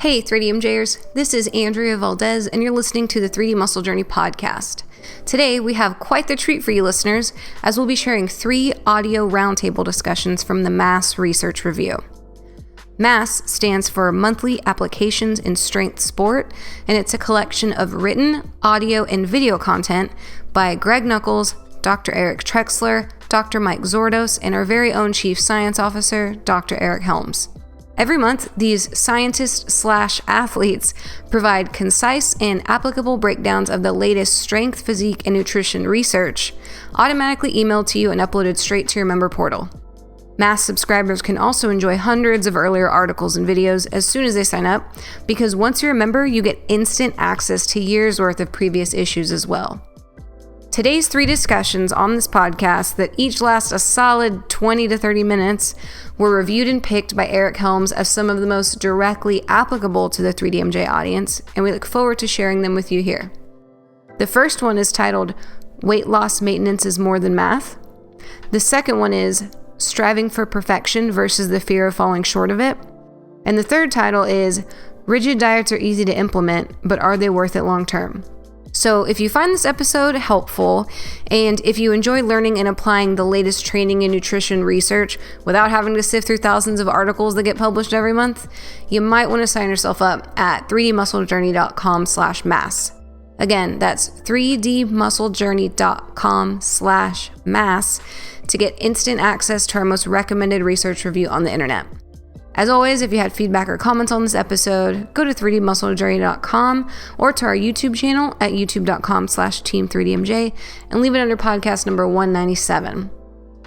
Hey 3DMJers, this is Andrea Valdez and you're listening to the 3D Muscle Journey podcast. Today we have quite the treat for you listeners as we'll be sharing 3 audio roundtable discussions from the MASS Research Review. MASS stands for Monthly Applications in Strength Sport, and it's a collection of written, audio, and video content by Greg Nuckols, Dr. Eric Trexler, Dr. Mike Zourdos, and our very own Chief Science Officer, Dr. Eric Helms. Every month, these scientists/athletes provide concise and applicable breakdowns of the latest strength, physique, and nutrition research, automatically emailed to you and uploaded straight to your member portal. MASS subscribers can also enjoy hundreds of earlier articles and videos as soon as they sign up, because once you're a member, you get instant access to years' worth of previous issues as well. Today's 3 discussions on this podcast that each last a solid 20 to 30 minutes were reviewed and picked by Eric Helms as some of the most directly applicable to the 3DMJ audience, and we look forward to sharing them with you here. The first one is titled, Weight Loss Maintenance is More Than Math. The second one is Striving for Perfection versus the Fear of Falling Short of It. And the third title is Rigid Diets are Easy to Implement, but Are They Worth It Long Term? So if you find this episode helpful, and if you enjoy learning and applying the latest training and nutrition research without having to sift through thousands of articles that get published every month, you might want to sign yourself up at 3dmusclejourney.com/mass. Again, that's 3dmusclejourney.com/mass to get instant access to our most recommended research review on the internet. As always, if you had feedback or comments on this episode, go to 3dmusclejourney.com or to our YouTube channel at youtube.com/team3dmj and leave it under podcast number 197.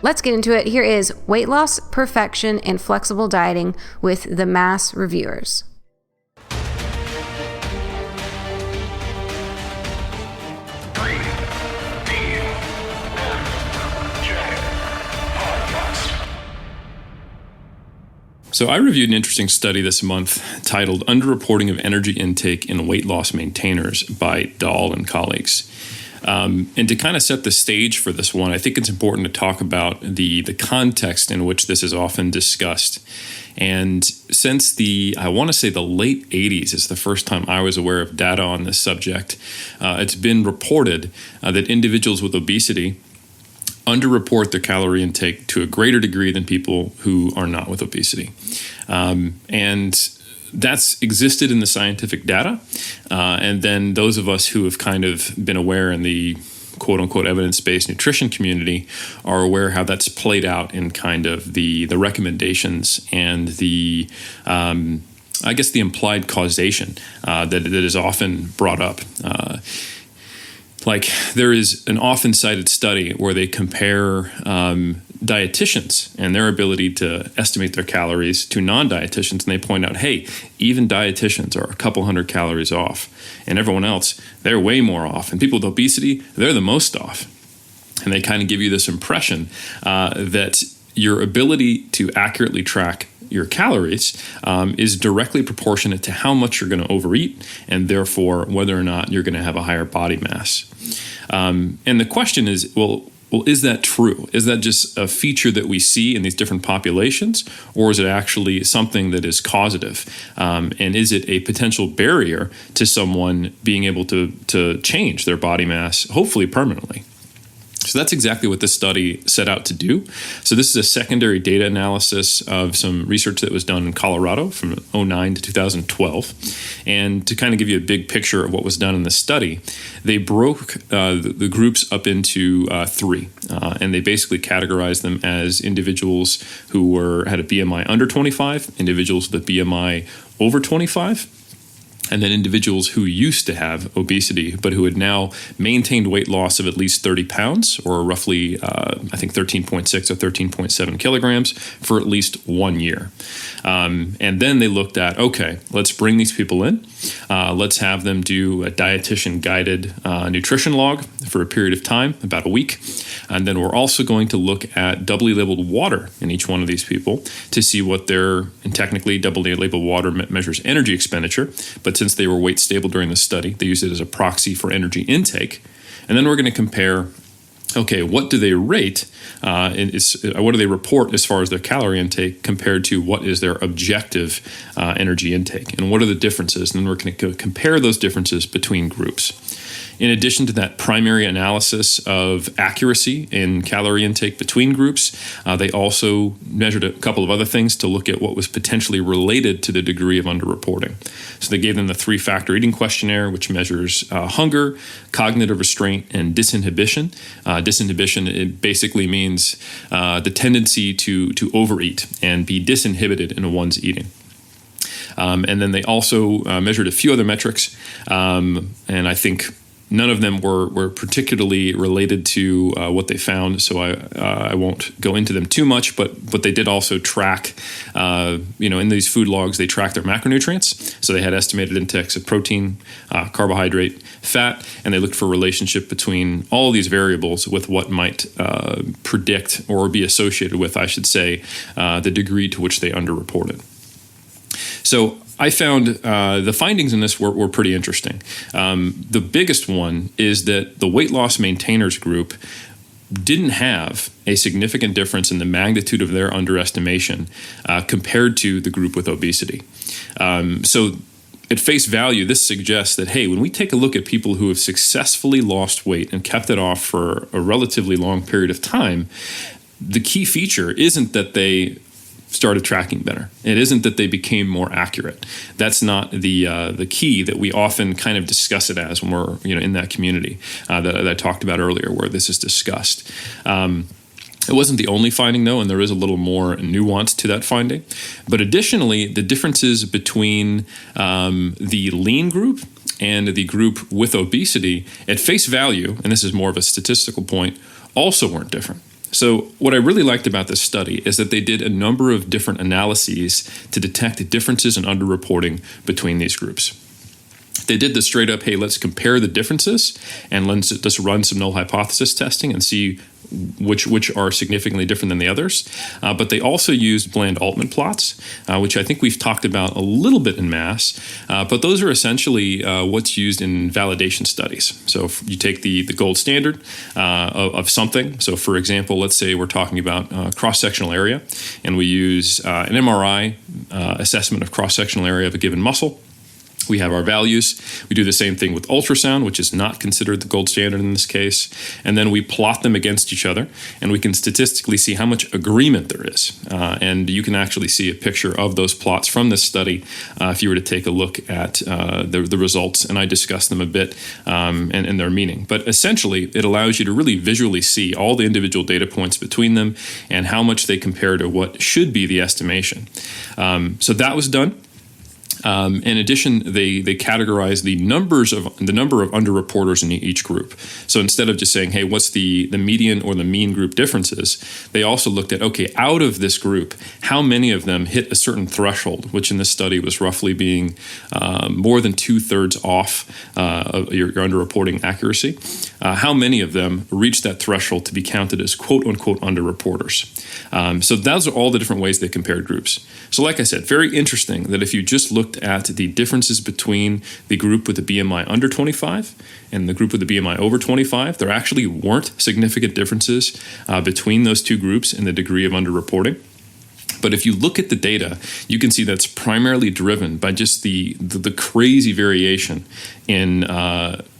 Let's get into it. Here is Weight Loss, Perfection, and Flexible Dieting with the MASS reviewers. So I reviewed an interesting study this month titled Underreporting of Energy Intake in Weight Loss Maintainers by Dahl and colleagues. And to kind of set the stage for this one, I think it's important to talk about the context in which this is often discussed. And since I want to say the late 80s is the first time I was aware of data on this subject, it's been reported that individuals with obesity underreport their calorie intake to a greater degree than people who are not with obesity. And that's existed in the scientific data. And then those of us who have kind of been aware in the quote-unquote evidence-based nutrition community are aware how that's played out in kind of the recommendations and the implied causation that is often brought up. Like there is an often cited study where they compare dietitians and their ability to estimate their calories to non-dietitians, and they point out, hey, even dietitians are a couple hundred calories off, and everyone else, they're way more off. And people with obesity, they're the most off. And they kind of give you this impression that your ability to accurately track your calories is directly proportionate to how much you're going to overeat, and therefore whether or not you're going to have a higher body mass. And the question is, well, is that true? Is that just a feature that we see in these different populations, or is it actually something that is causative? And is it a potential barrier to someone being able to change their body mass, hopefully permanently? So that's exactly what this study set out to do. So this is a secondary data analysis of some research that was done in Colorado from 2009 to 2012. And to kind of give you a big picture of what was done in the study, they broke the groups up into 3. And they basically categorized them as individuals who had a BMI under 25, individuals with a BMI over 25, and then individuals who used to have obesity, but who had now maintained weight loss of at least 30 pounds, or roughly, 13.6 or 13.7 kilograms for at least 1 year. And then they looked at, okay, let's bring these people in. Let's have them do a dietitian-guided nutrition log for a period of time, about a week. And then we're also going to look at doubly labeled water in each one of these people to see what and technically doubly labeled water measures energy expenditure, but since they were weight stable during the study, they used it as a proxy for energy intake. And then we're going to compare okay, what do they rate? What do they report as far as their calorie intake compared to what is their objective energy intake? And what are the differences? And then we're going to compare those differences between groups. In addition to that primary analysis of accuracy in calorie intake between groups, they also measured a couple of other things to look at what was potentially related to the degree of underreporting. So they gave them the 3-factor eating questionnaire, which measures hunger, cognitive restraint, and disinhibition. Disinhibition, it basically means the tendency to overeat and be disinhibited in one's eating. And then they also measured a few other metrics, and I think none of them were particularly related to what they found, so I won't go into them too much. But they did also track, in these food logs, they tracked their macronutrients. So they had estimated intakes of protein, carbohydrate, fat, and they looked for a relationship between all of these variables with what might predict or be associated with, I should say, the degree to which they underreported. So I found the findings in this were pretty interesting. The biggest one is that the weight loss maintainers group didn't have a significant difference in the magnitude of their underestimation compared to the group with obesity. So at face value, this suggests that, hey, when we take a look at people who have successfully lost weight and kept it off for a relatively long period of time, the key feature isn't that they started tracking better. It isn't that they became more accurate. That's not the key that we often kind of discuss it as when we're in that community that I talked about earlier, where this is discussed. It wasn't the only finding, though, and there is a little more nuance to that finding. But additionally, the differences between the lean group and the group with obesity at face value, and this is more of a statistical point, also weren't different. So what I really liked about this study is that they did a number of different analyses to detect differences in underreporting between these groups. They did the straight up, hey, let's compare the differences and let's just run some null hypothesis testing and see which are significantly different than the others. But they also used bland Altman plots, which I think we've talked about a little bit in mass. But those are essentially what's used in validation studies. So if you take the gold standard of something. So for example, let's say we're talking about cross-sectional area, and we use an MRI assessment of cross-sectional area of a given muscle. We have our values. We do the same thing with ultrasound, which is not considered the gold standard in this case. And then we plot them against each other, and we can statistically see how much agreement there is. And you can actually see a picture of those plots from this study if you were to take a look at the results. And I discuss them a bit and their meaning. But essentially, it allows you to really visually see all the individual data points between them and how much they compare to what should be the estimation. So that was done. In addition, they categorize the number of underreporters in each group. So instead of just saying, hey, what's the median or the mean group differences, they also looked at, okay, out of this group, how many of them hit a certain threshold, which in this study was roughly being more than 2/3 off of your underreporting accuracy. How many of them reached that threshold to be counted as quote-unquote underreporters? So those are all the different ways they compared groups. So like I said, very interesting that if you just looked at the differences between the group with the BMI under 25 and the group with the BMI over 25, there actually weren't significant differences between those two groups in the degree of underreporting. But if you look at the data, you can see that's primarily driven by just the crazy variation in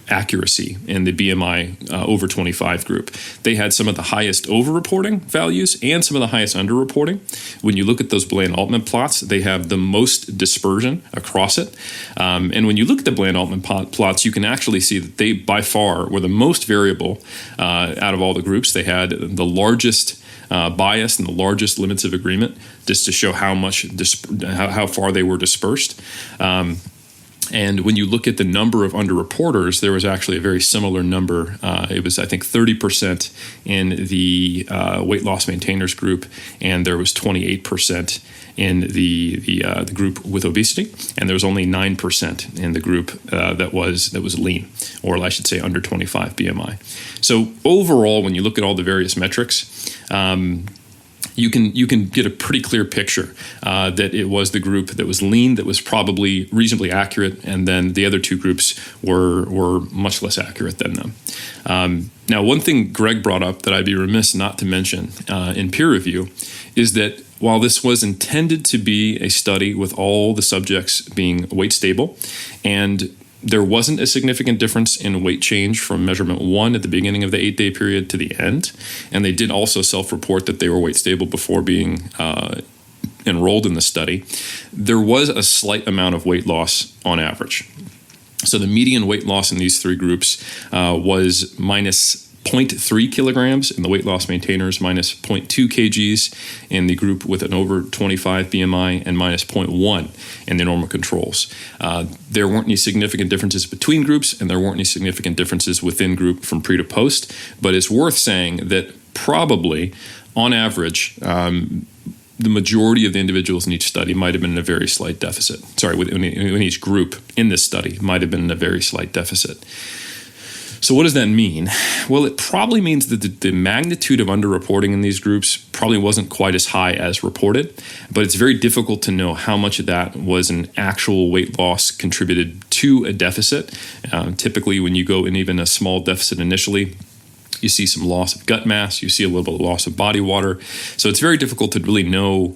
accuracy in the BMI over 25 group. They had some of the highest over-reporting values and some of the highest under-reporting. When you look at those Bland-Altman plots, they have the most dispersion across it. And when you look at the Bland-Altman plots, you can actually see that they, by far, were the most variable out of all the groups. They had the largest bias and the largest limits of agreement, just to show how much how far they were dispersed. And when you look at the number of underreporters, there was actually a very similar number. It was, I think, 30% in the weight loss maintainers group, and there was 28% in the group with obesity, and there was only 9% in the group that was lean, or I should say under 25 BMI. So overall, when you look at all the various metrics, you can get a pretty clear picture that it was the group that was lean that was probably reasonably accurate, and then the other two groups were much less accurate than them. Now, one thing Greg brought up that I'd be remiss not to mention in peer review is that while this was intended to be a study with all the subjects being weight stable, and there wasn't a significant difference in weight change from measurement 1 at the beginning of the 8-day period to the end. And they did also self-report that they were weight stable before being enrolled in the study. There was a slight amount of weight loss on average. So the median weight loss in these three groups was minus 0.3 kilograms in the weight loss maintainers, minus 0.2 kgs in the group with an over 25 BMI, and minus 0.1 in the normal controls. There weren't any significant differences between groups, and there weren't any significant differences within group from pre to post. But it's worth saying that probably, on average, the majority of the individuals in each study might have been in a very slight deficit. In each group in this study might have been in a very slight deficit. So what does that mean? Well, it probably means that the magnitude of underreporting in these groups probably wasn't quite as high as reported, but it's very difficult to know how much of that was an actual weight loss contributed to a deficit. Typically, when you go in even a small deficit initially, you see some loss of gut mass, you see a little bit of loss of body water. So it's very difficult to really know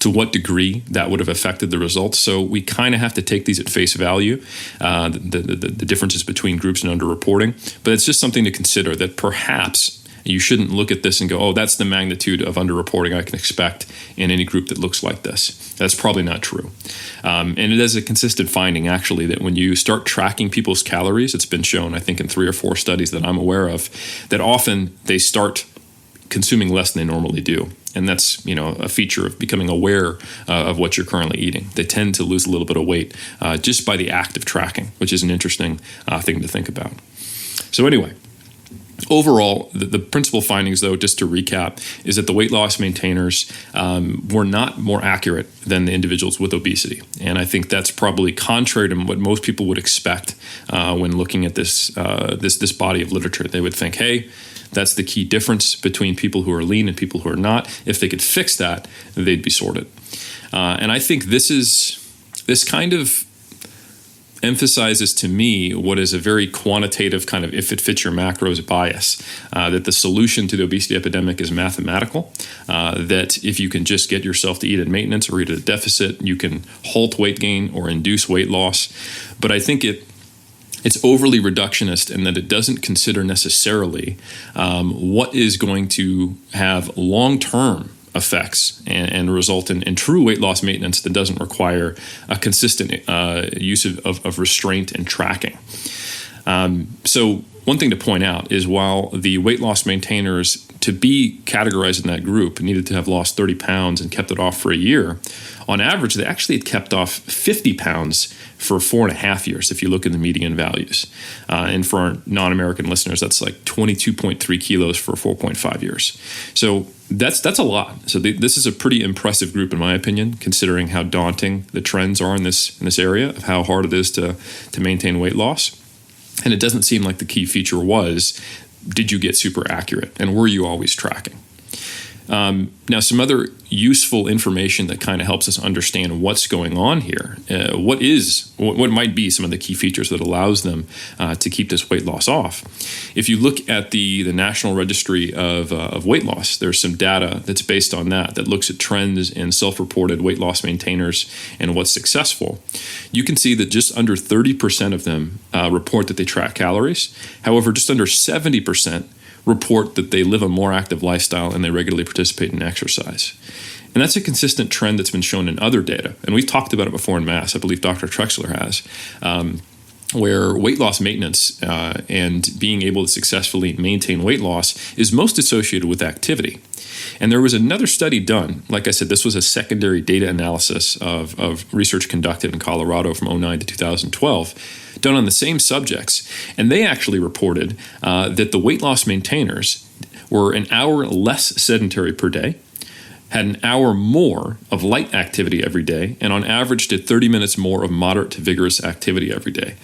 to what degree that would have affected the results. So we kind of have to take these at face value, the differences between groups and underreporting. But it's just something to consider, that perhaps you shouldn't look at this and go, oh, that's the magnitude of underreporting I can expect in any group that looks like this. That's probably not true. And it is a consistent finding, actually, that when you start tracking people's calories, it's been shown, I think, in 3 or 4 studies that I'm aware of, that often they start consuming less than they normally do. And that's, a feature of becoming aware of what you're currently eating. They tend to lose a little bit of weight just by the act of tracking, which is an interesting thing to think about. So anyway, overall, the principal findings, though, just to recap, is that the weight loss maintainers were not more accurate than the individuals with obesity. And I think that's probably contrary to what most people would expect when looking at this body of literature. They would think, hey, that's the key difference between people who are lean and people who are not. If they could fix that, they'd be sorted. And I think this kind of emphasizes to me what is a very quantitative kind of if it fits your macros bias, that the solution to the obesity epidemic is mathematical, that if you can just get yourself to eat at maintenance or eat at a deficit, you can halt weight gain or induce weight loss. But I think it's overly reductionist in that it doesn't consider necessarily what is going to have long-term effects and result in true weight loss maintenance that doesn't require a consistent use of restraint and tracking. So one thing to point out is while the weight loss maintainers, to be categorized in that group, needed to have lost 30 pounds and kept it off for a year, on average, they actually had kept off 50 pounds for 4.5 years, if you look at the median values. And for our non-American listeners, that's like 22.3 kilos for 4.5 years. So that's a lot. So this is a pretty impressive group, in my opinion, considering how daunting the trends are in this area of how hard it is to maintain weight loss. And it doesn't seem like the key feature was, did you get super accurate? And were you always tracking? Now, some other useful information that kind of helps us understand what's going on here. What might be some of the key features that allows them to keep this weight loss off? If you look at the National Registry of Weight Loss, there's some data that's based on that looks at trends in self-reported weight loss maintainers and what's successful. You can see that just under 30% of them report that they track calories. However, just under 70% report that they live a more active lifestyle and they regularly participate in exercise. And that's a consistent trend that's been shown in other data. And we've talked about it before in mass. I believe Dr. Trexler has, where weight loss maintenance and being able to successfully maintain weight loss is most associated with activity. And there was another study done. Like I said, this was a secondary data analysis of research conducted in Colorado from 2009 to 2012, done on the same subjects. And they actually reported that the weight loss maintainers were an hour less sedentary per day, had an hour more of light activity every day, and on average did 30 minutes more of moderate to vigorous activity every day.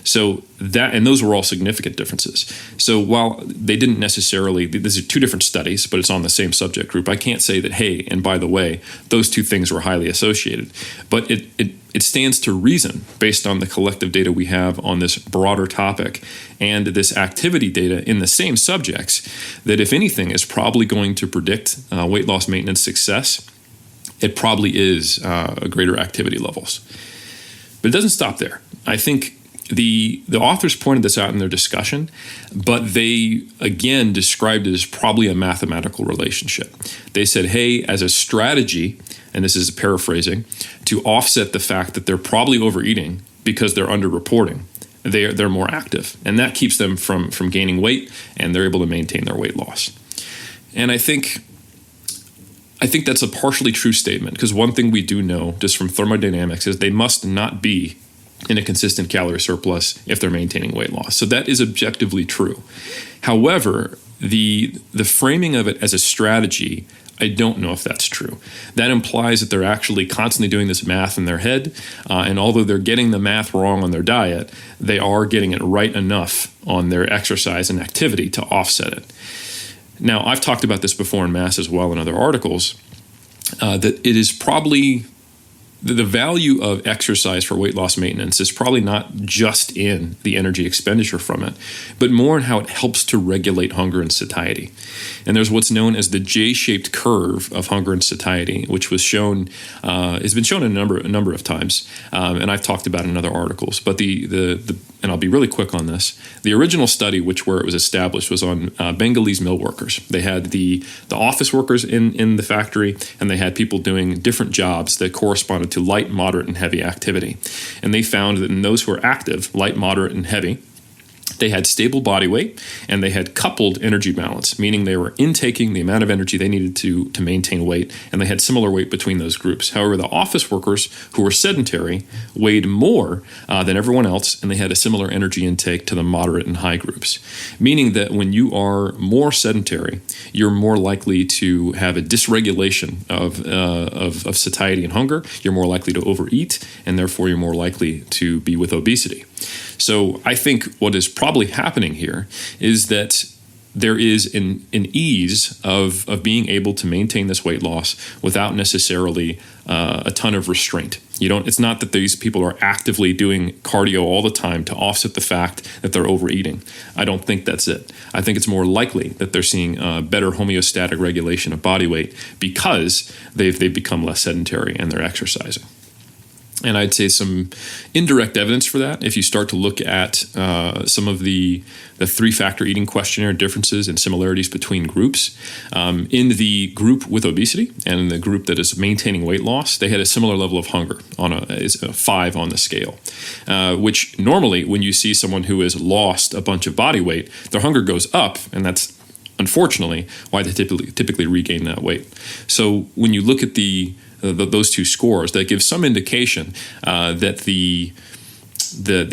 So and those were all significant differences. So while they didn't necessarily, these are two different studies, but it's on the same subject group, I can't say that, hey, and by the way, those two things were highly associated. But it stands to reason, based on the collective data we have on this broader topic and this activity data in the same subjects, that if anything is probably going to predict weight loss maintenance success, it probably is greater activity levels. But it doesn't stop there. I think the authors pointed this out in their discussion, but they, again, described it as probably a mathematical relationship. They said, hey, as a strategy, and this is paraphrasing, to offset the fact that they're probably overeating because they're underreporting, they're more active. And that keeps them from gaining weight, and they're able to maintain their weight loss. And I think that's a partially true statement, because one thing we do know just from thermodynamics is they must not be in a consistent calorie surplus if they're maintaining weight loss. So that is objectively true. However, the framing of it as a strategy, I don't know if that's true. That implies that they're actually constantly doing this math in their head, and although they're getting the math wrong on their diet, they are getting it right enough on their exercise and activity to offset it. Now, I've talked about this before in Mass as well in other articles, that it is probably the value of exercise for weight loss maintenance is probably not just in the energy expenditure from it, but more in how it helps to regulate hunger and satiety. And there's what's known as the J-shaped curve of hunger and satiety, which was shown, has been shown a number of times, and I've talked about it in other articles. But and I'll be really quick on this. The original study, where it was established, was on Bengalese mill workers. They had the office workers in the factory, and they had people doing different jobs that corresponded to light, moderate, and heavy activity. And they found that in those who were active, light, moderate, and heavy, they had stable body weight, and they had coupled energy balance, meaning they were intaking the amount of energy they needed to maintain weight, and they had similar weight between those groups. However, the office workers who were sedentary weighed more than everyone else, and they had a similar energy intake to the moderate and high groups, meaning that when you are more sedentary, you're more likely to have a dysregulation of satiety and hunger. You're more likely to overeat, and therefore you're more likely to be with obesity. So I think what is probably happening here is that there is an ease of being able to maintain this weight loss without necessarily a ton of restraint. It's not that these people are actively doing cardio all the time to offset the fact that they're overeating. I don't think that's it. I think it's more likely that they're seeing better homeostatic regulation of body weight because they've become less sedentary and they're exercising. And I'd say some indirect evidence for that, if you start to look at some of the three-factor eating questionnaire differences and similarities between groups. In the group with obesity and in the group that is maintaining weight loss, they had a similar level of hunger on a 5 on the scale, which normally when you see someone who has lost a bunch of body weight, their hunger goes up, and unfortunately, why they typically regain that weight. So when you look at those two scores, that gives some indication that the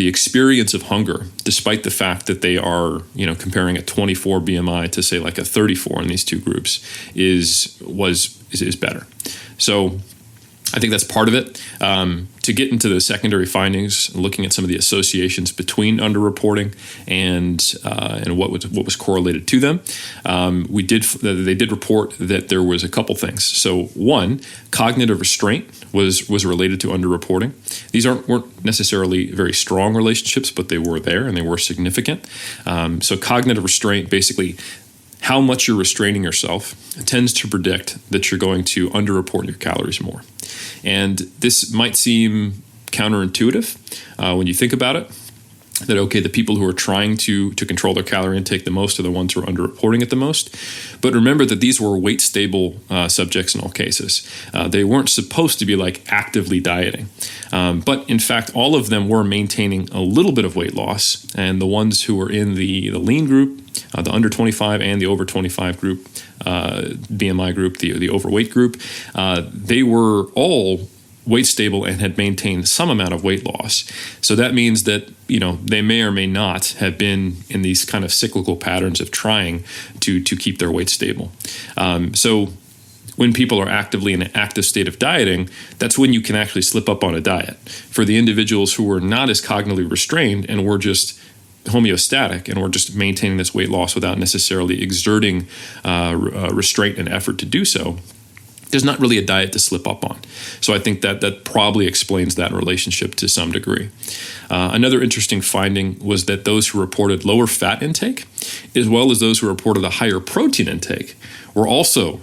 experience of hunger, despite the fact that they are comparing a 24 BMI to say like a 34 in these two groups, is better. So I think that's part of it. To get into the secondary findings, looking at some of the associations between underreporting and what was correlated to them, they did report that there was a couple things. So one, cognitive restraint was related to underreporting. These weren't necessarily very strong relationships, but they were there and they were significant. So cognitive restraint, basically, how much you're restraining yourself tends to predict that you're going to underreport your calories more. And this might seem counterintuitive when you think about it, that, okay, the people who are trying to control their calorie intake the most are the ones who are underreporting it the most. But remember that these were weight-stable subjects in all cases. They weren't supposed to be like actively dieting. But in fact, all of them were maintaining a little bit of weight loss. And the ones who were in the lean group, the under 25 and the over 25 group, BMI group, the overweight group, they were all weight stable and had maintained some amount of weight loss. So that means that, they may or may not have been in these kind of cyclical patterns of trying to keep their weight stable. So when people are actively in an active state of dieting, that's when you can actually slip up on a diet. For the individuals who are not as cognitively restrained and we're just homeostatic and we're just maintaining this weight loss without necessarily exerting restraint and effort to do so, there's not really a diet to slip up on. So I think that probably explains that relationship to some degree. Another interesting finding was that those who reported lower fat intake, as well as those who reported a higher protein intake, were also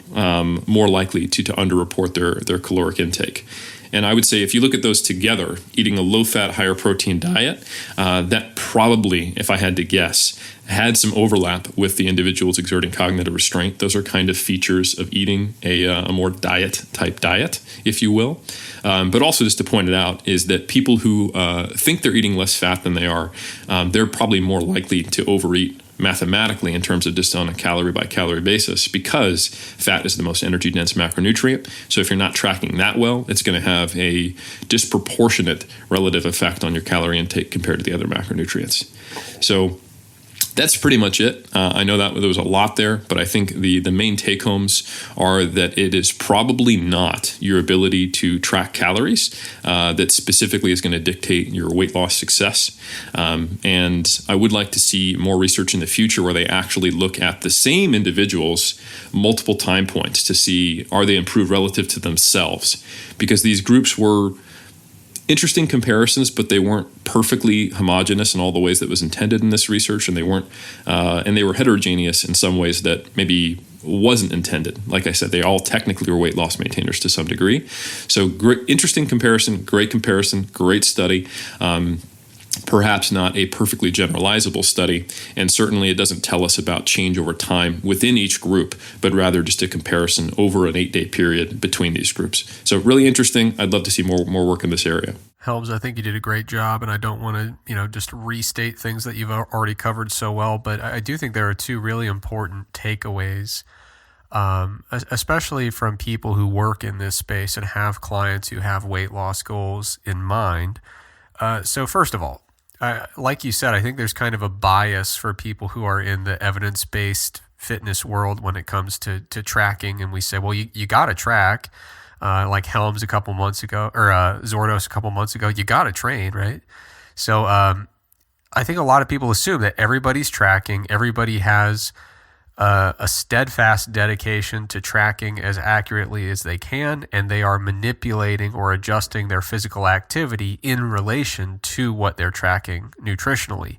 more likely to underreport their caloric intake. And I would say if you look at those together, eating a low-fat, higher-protein diet, that probably, if I had to guess, had some overlap with the individuals exerting cognitive restraint. Those are kind of features of eating a more diet-type diet, if you will. But also just to point it out is that people who think they're eating less fat than they are, they're probably more likely to overeat mathematically in terms of just on a calorie by calorie basis, because fat is the most energy dense macronutrient. So if you're not tracking that well, it's going to have a disproportionate relative effect on your calorie intake compared to the other macronutrients. So that's pretty much it. I know that there was a lot there, but I think the main take-homes are that it is probably not your ability to track calories that specifically is going to dictate your weight loss success. And I would like to see more research in the future where they actually look at the same individuals multiple time points to see are they improved relative to themselves, because these groups were interesting comparisons, but they weren't perfectly homogeneous in all the ways that was intended in this research, and they weren't, and they were heterogeneous in some ways that maybe wasn't intended. Like I said, they all technically were weight loss maintainers to some degree. So great, interesting comparison, great study. Perhaps not a perfectly generalizable study, and certainly it doesn't tell us about change over time within each group, but rather just a comparison over an 8-day period between these groups. So really interesting. I'd love to see more work in this area. Helms, I think you did a great job, and I don't want to, just restate things that you've already covered so well, but I do think there are two really important takeaways, especially from people who work in this space and have clients who have weight loss goals in mind. So first of all, like you said, I think there's kind of a bias for people who are in the evidence-based fitness world when it comes to tracking. And we say, well, you got to track, like Helms a couple months ago, or Zourdos a couple months ago, you got to train, right? So I think a lot of people assume that everybody's tracking, everybody has a steadfast dedication to tracking as accurately as they can, and they are manipulating or adjusting their physical activity in relation to what they're tracking nutritionally.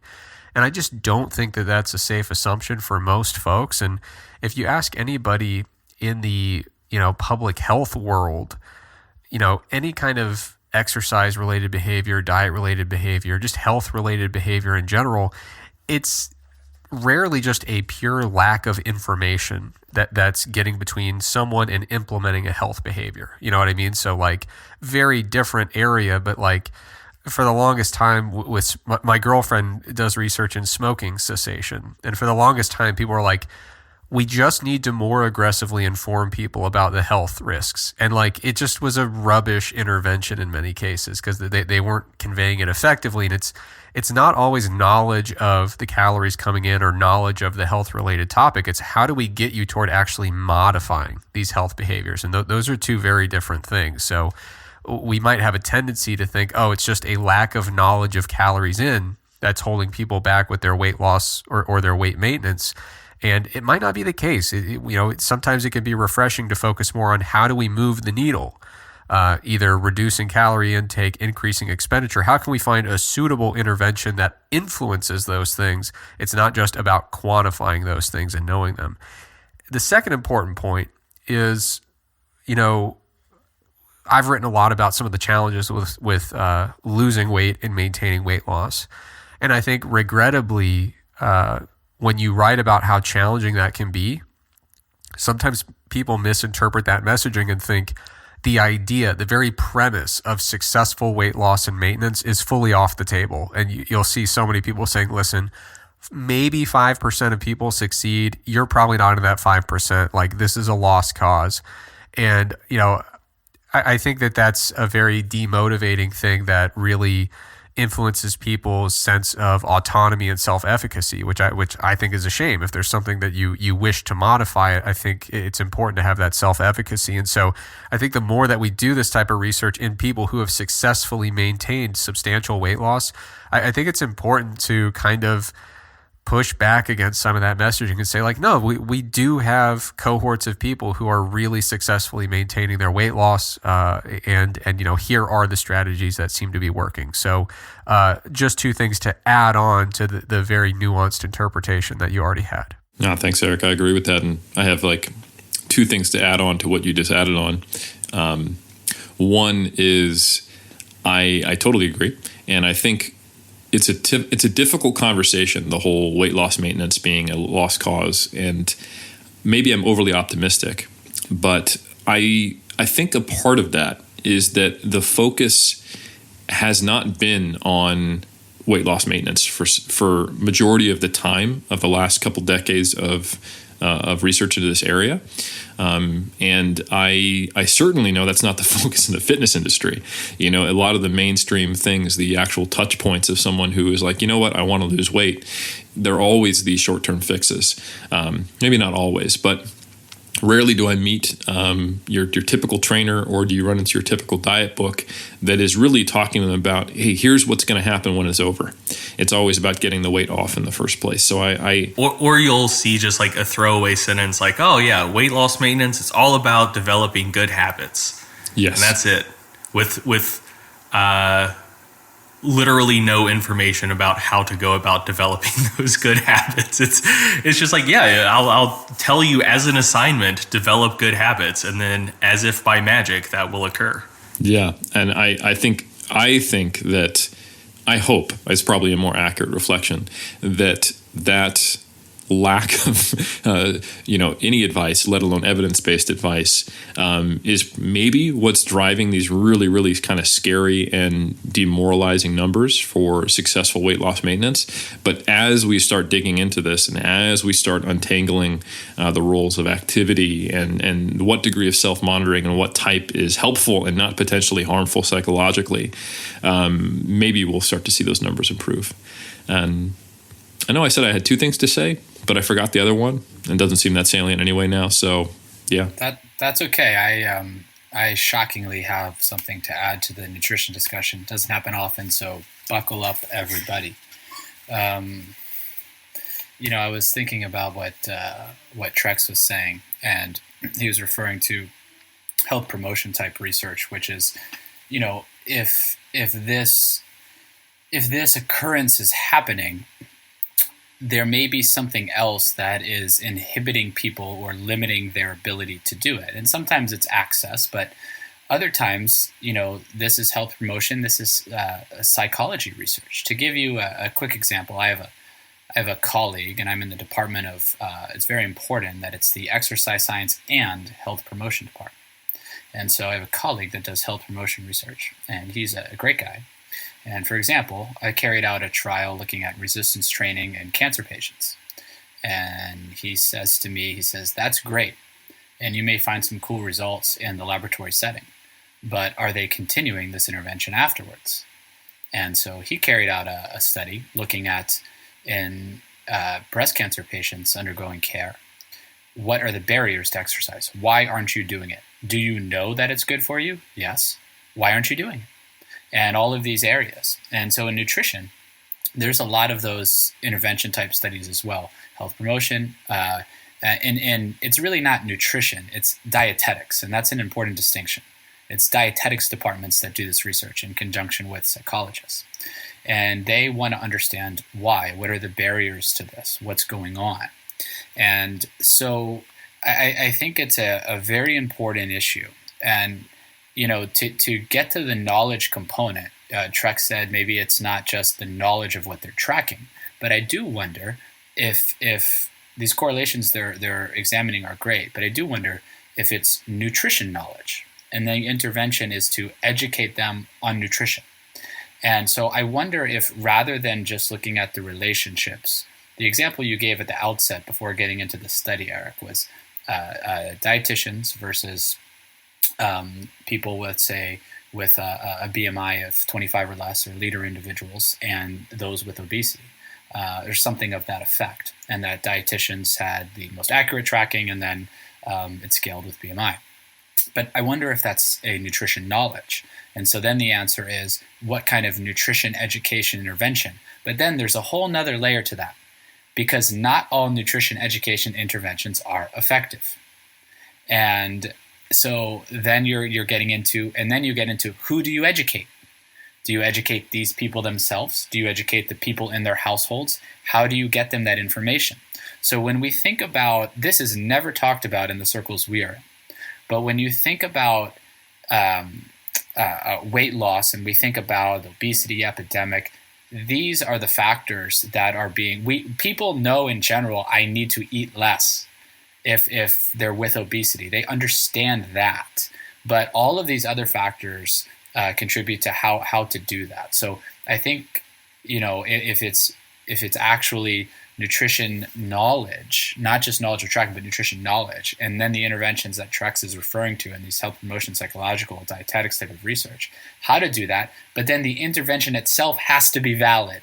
And I just don't think that that's a safe assumption for most folks. And if you ask anybody in the public health world, any kind of exercise related behavior, diet related behavior, just health related behavior in general, it's rarely just a pure lack of information that's getting between someone and implementing a health behavior. You know what I mean? So like very different area, but like for the longest time with my girlfriend does research in smoking cessation. And for the longest time, people were like, we just need to more aggressively inform people about the health risks. And like, it just was a rubbish intervention in many cases because they weren't conveying it effectively. And it's not always knowledge of the calories coming in or knowledge of the health related topic. It's how do we get you toward actually modifying these health behaviors? And those are two very different things. So we might have a tendency to think, oh, it's just a lack of knowledge of calories in that's holding people back with their weight loss or their weight maintenance. And it might not be the case. Sometimes it can be refreshing to focus more on how do we move the needle, either reducing calorie intake, increasing expenditure. How can we find a suitable intervention that influences those things? It's not just about quantifying those things and knowing them. The second important point is, I've written a lot about some of the challenges with losing weight and maintaining weight loss. And I think regrettably, when you write about how challenging that can be, sometimes people misinterpret that messaging and think the idea, the very premise of successful weight loss and maintenance is fully off the table. And you'll see so many people saying, listen, maybe 5% of people succeed. You're probably not in that 5%. Like, this is a lost cause. And, I think that that's a very demotivating thing that really influences people's sense of autonomy and self-efficacy, which I think is a shame. If there's something that you wish to modify it, I think it's important to have that self-efficacy. And so I think the more that we do this type of research in people who have successfully maintained substantial weight loss, I think it's important to kind of push back against some of that messaging and say, like, no, we do have cohorts of people who are really successfully maintaining their weight loss, and here are the strategies that seem to be working. So just two things to add on to the very nuanced interpretation that you already had. No, thanks, Eric. I agree with that. And I have two things to add on to what you just added on. One is I totally agree. And I think it's a difficult conversation, the whole weight loss maintenance being a lost cause. And maybe I'm overly optimistic, but I think a part of that is that the focus has not been on weight loss maintenance for majority of the time of the last couple decades of research into this area. And I certainly know that's not the focus in the fitness industry. A lot of the mainstream things, the actual touch points of someone who is like, you know what, I want to lose weight, they're always these short-term fixes. Maybe not always, but rarely do I meet your typical trainer, or do you run into your typical diet book that is really talking to them about, hey, here's what's going to happen when it's over. It's always about getting the weight off in the first place. So Or you'll see just like a throwaway sentence like, oh yeah, weight loss maintenance, it's all about developing good habits. Yes. And that's it. With literally no information about how to go about developing those good habits. It's just like, yeah, I'll tell you as an assignment, develop good habits, and then as if by magic that will occur. Yeah, and I think that, I hope it's probably a more accurate reflection, that lack of any advice, let alone evidence-based advice, is maybe what's driving these really, really kind of scary and demoralizing numbers for successful weight loss maintenance. But as we start digging into this, and as we start untangling the roles of activity and what degree of self-monitoring and what type is helpful and not potentially harmful psychologically, maybe we'll start to see those numbers improve. And I know I said I had two things to say, but I forgot the other one, and it doesn't seem that salient anyway now. So, yeah. That's okay. I shockingly have something to add to the nutrition discussion. It doesn't happen often, so buckle up, everybody. I was thinking about what Trex was saying, and he was referring to health promotion type research, which is, if this occurrence is happening, there may be something else that is inhibiting people or limiting their ability to do it. And sometimes it's access, but other times, this is health promotion. This is psychology research. To give you a quick example, I have a colleague, and I'm in the department of, it's very important that it's the exercise science and health promotion department. And so I have a colleague that does health promotion research, and he's a great guy. And for example, I carried out a trial looking at resistance training in cancer patients. And he says to me, that's great. And you may find some cool results in the laboratory setting, but are they continuing this intervention afterwards? And so he carried out a study looking at in breast cancer patients undergoing care. What are the barriers to exercise? Why aren't you doing it? Do you know that it's good for you? Yes. Why aren't you doing it? And all of these areas. And so in nutrition, there's a lot of those intervention type studies as well. Health promotion, and it's really not nutrition, it's dietetics. And that's an important distinction. It's dietetics departments that do this research in conjunction with psychologists. And they want to understand why. What are the barriers to this? What's going on? And so I think it's a very important issue. And to get to the knowledge component, Trex said maybe it's not just the knowledge of what they're tracking, but I do wonder if these correlations they're examining are great, but I do wonder if it's nutrition knowledge, and the intervention is to educate them on nutrition. And so I wonder if rather than just looking at the relationships, the example you gave at the outset before getting into the study, Eric, was dietitians versus people with, say, with a BMI of 25 or less, or leader individuals, and those with obesity. There's something of that effect, and that dietitians had the most accurate tracking, and then it scaled with BMI. But I wonder if that's a nutrition knowledge. And so then the answer is, what kind of nutrition education intervention? But then there's a whole nother layer to that, because not all nutrition education interventions are effective. And so then you're getting into, and then you get into, who do you educate? Do you educate these people themselves? Do you educate the people in their households? How do you get them that information? So when we think about, this is never talked about in the circles we are in, but when you think about weight loss, and we think about the obesity epidemic, these are the factors that are people know in general, I need to eat less if they're with obesity. They understand that. But all of these other factors contribute to how to do that. So I think, if it's actually nutrition knowledge, not just knowledge of tracking, but nutrition knowledge, and then the interventions that Trex is referring to in these health promotion, psychological, dietetics type of research, how to do that. But then the intervention itself has to be valid.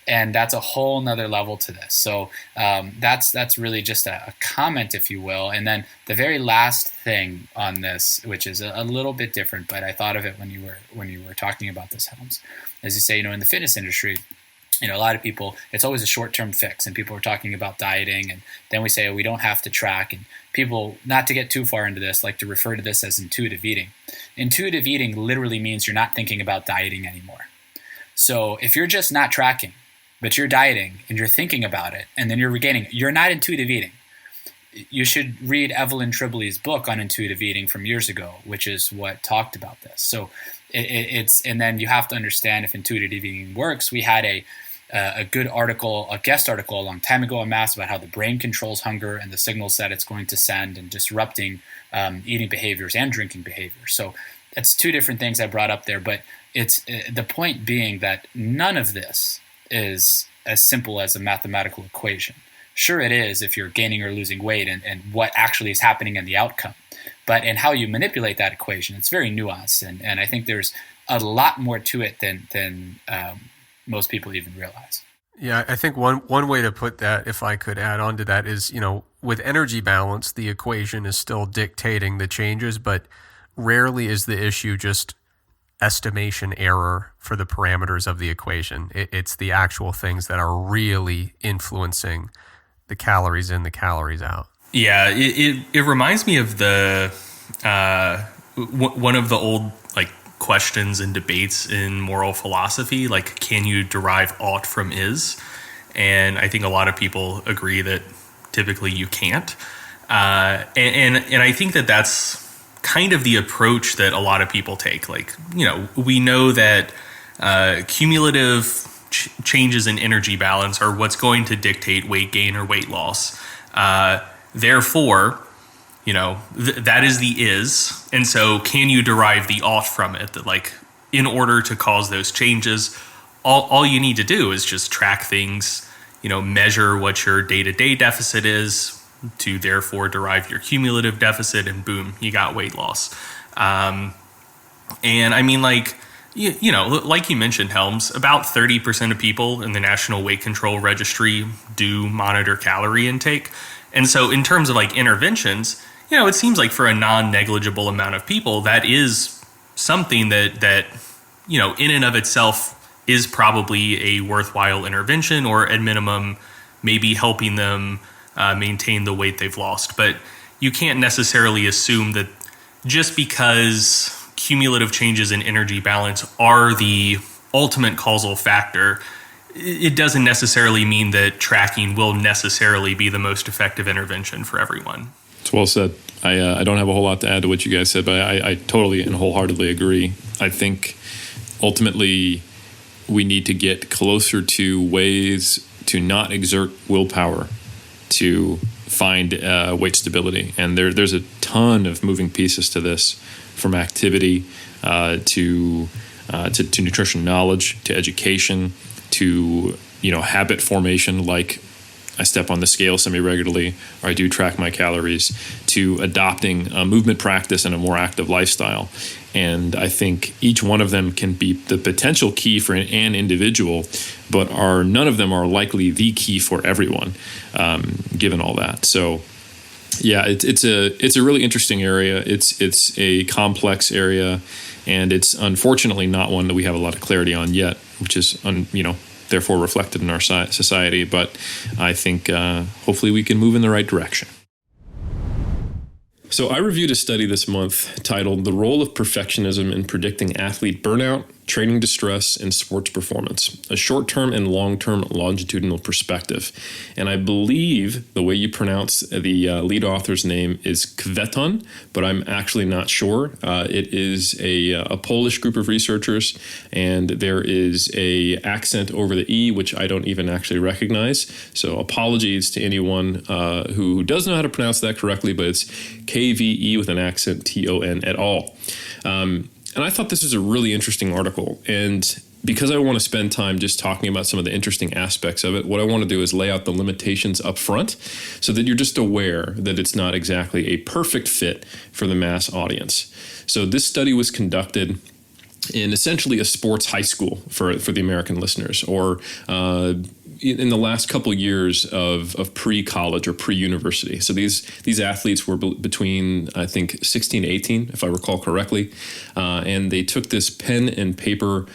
And that's a whole nother level to this. So that's really just a comment, if you will. And then the very last thing on this, which is a little bit different, but I thought of it when you were talking about this, Helms, as you say, in the fitness industry, a lot of people, it's always a short-term fix, and people are talking about dieting, and then we say, oh, we don't have to track, and people, not to get too far into this, like to refer to this as intuitive eating. Intuitive eating literally means you're not thinking about dieting anymore. So if you're just not tracking, but you're dieting and you're thinking about it, and then you're regaining, you're not intuitive eating. You should read Evelyn Tribole's book on intuitive eating from years ago, which is what talked about this. So it's, and then you have to understand if intuitive eating works. We had a good article, a guest article a long time ago on Mass about how the brain controls hunger and the signals that it's going to send, and disrupting eating behaviors and drinking behaviors. So it's two different things I brought up there, but it's the point being that none of this is as simple as a mathematical equation. Sure it is if you're gaining or losing weight, and what actually is happening in the outcome. But in how you manipulate that equation, it's very nuanced, and I think there's a lot more to it than most people even realize. Yeah, I think one way to put that, if I could add on to that, is, with energy balance, the equation is still dictating the changes, but rarely is the issue just estimation error for the parameters of the equation. It's the actual things that are really influencing the calories in, the calories out. Yeah, it reminds me of the one of the old questions and debates in moral philosophy, like, can you derive ought from is? And I think a lot of people agree that typically you can't. And I think that that's kind of the approach that a lot of people take. We know that cumulative changes in energy balance are what's going to dictate weight gain or weight loss. Therefore, that is the is. And so can you derive the ought from it? That in order to cause those changes, all you need to do is just track things, measure what your day-to-day deficit is, to therefore derive your cumulative deficit, and boom, you got weight loss. And I mean, like you mentioned, Helms, about 30% of people in the National Weight Control Registry do monitor calorie intake. And so in terms of interventions, it seems like for a non-negligible amount of people, that is something that in and of itself is probably a worthwhile intervention, or at minimum, maybe helping them maintain the weight they've lost. But you can't necessarily assume that just because cumulative changes in energy balance are the ultimate causal factor, it doesn't necessarily mean that tracking will necessarily be the most effective intervention for everyone. It's well said. I don't have a whole lot to add to what you guys said, but I totally and wholeheartedly agree. I think ultimately we need to get closer to ways to not exert willpower to find weight stability. And there's a ton of moving pieces to this, from activity to nutrition knowledge, to education, to habit formation, like I step on the scale semi-regularly, or I do track my calories, to adopting a movement practice and a more active lifestyle. And I think each one of them can be the potential key for an individual, but none of them are likely the key for everyone, given all that. So yeah, it's a really interesting area. It's a complex area, and it's unfortunately not one that we have a lot of clarity on yet, which is therefore reflected in our society. But I think hopefully we can move in the right direction. So I reviewed a study this month titled "The Role of Perfectionism in Predicting Athlete Burnout, Training Distress, and Sports Performance, a Short-Term and Long-Term Longitudinal Perspective." And I believe the way you pronounce the lead author's name is Kveton, but I'm actually not sure. It is a Polish group of researchers, and there is a accent over the E, which I don't even actually recognize. So apologies to anyone who does know how to pronounce that correctly, but it's KVE with an accent, TON et al. And I thought this was a really interesting article. And because I want to spend time just talking about some of the interesting aspects of it, what I want to do is lay out the limitations up front so that you're just aware that it's not exactly a perfect fit for the mass audience. So this study was conducted in essentially a sports high school for the American listeners, or in the last couple years of pre-college or pre-university. So these athletes were between, I think, 16 to 18, if I recall correctly, and they took this pen and paper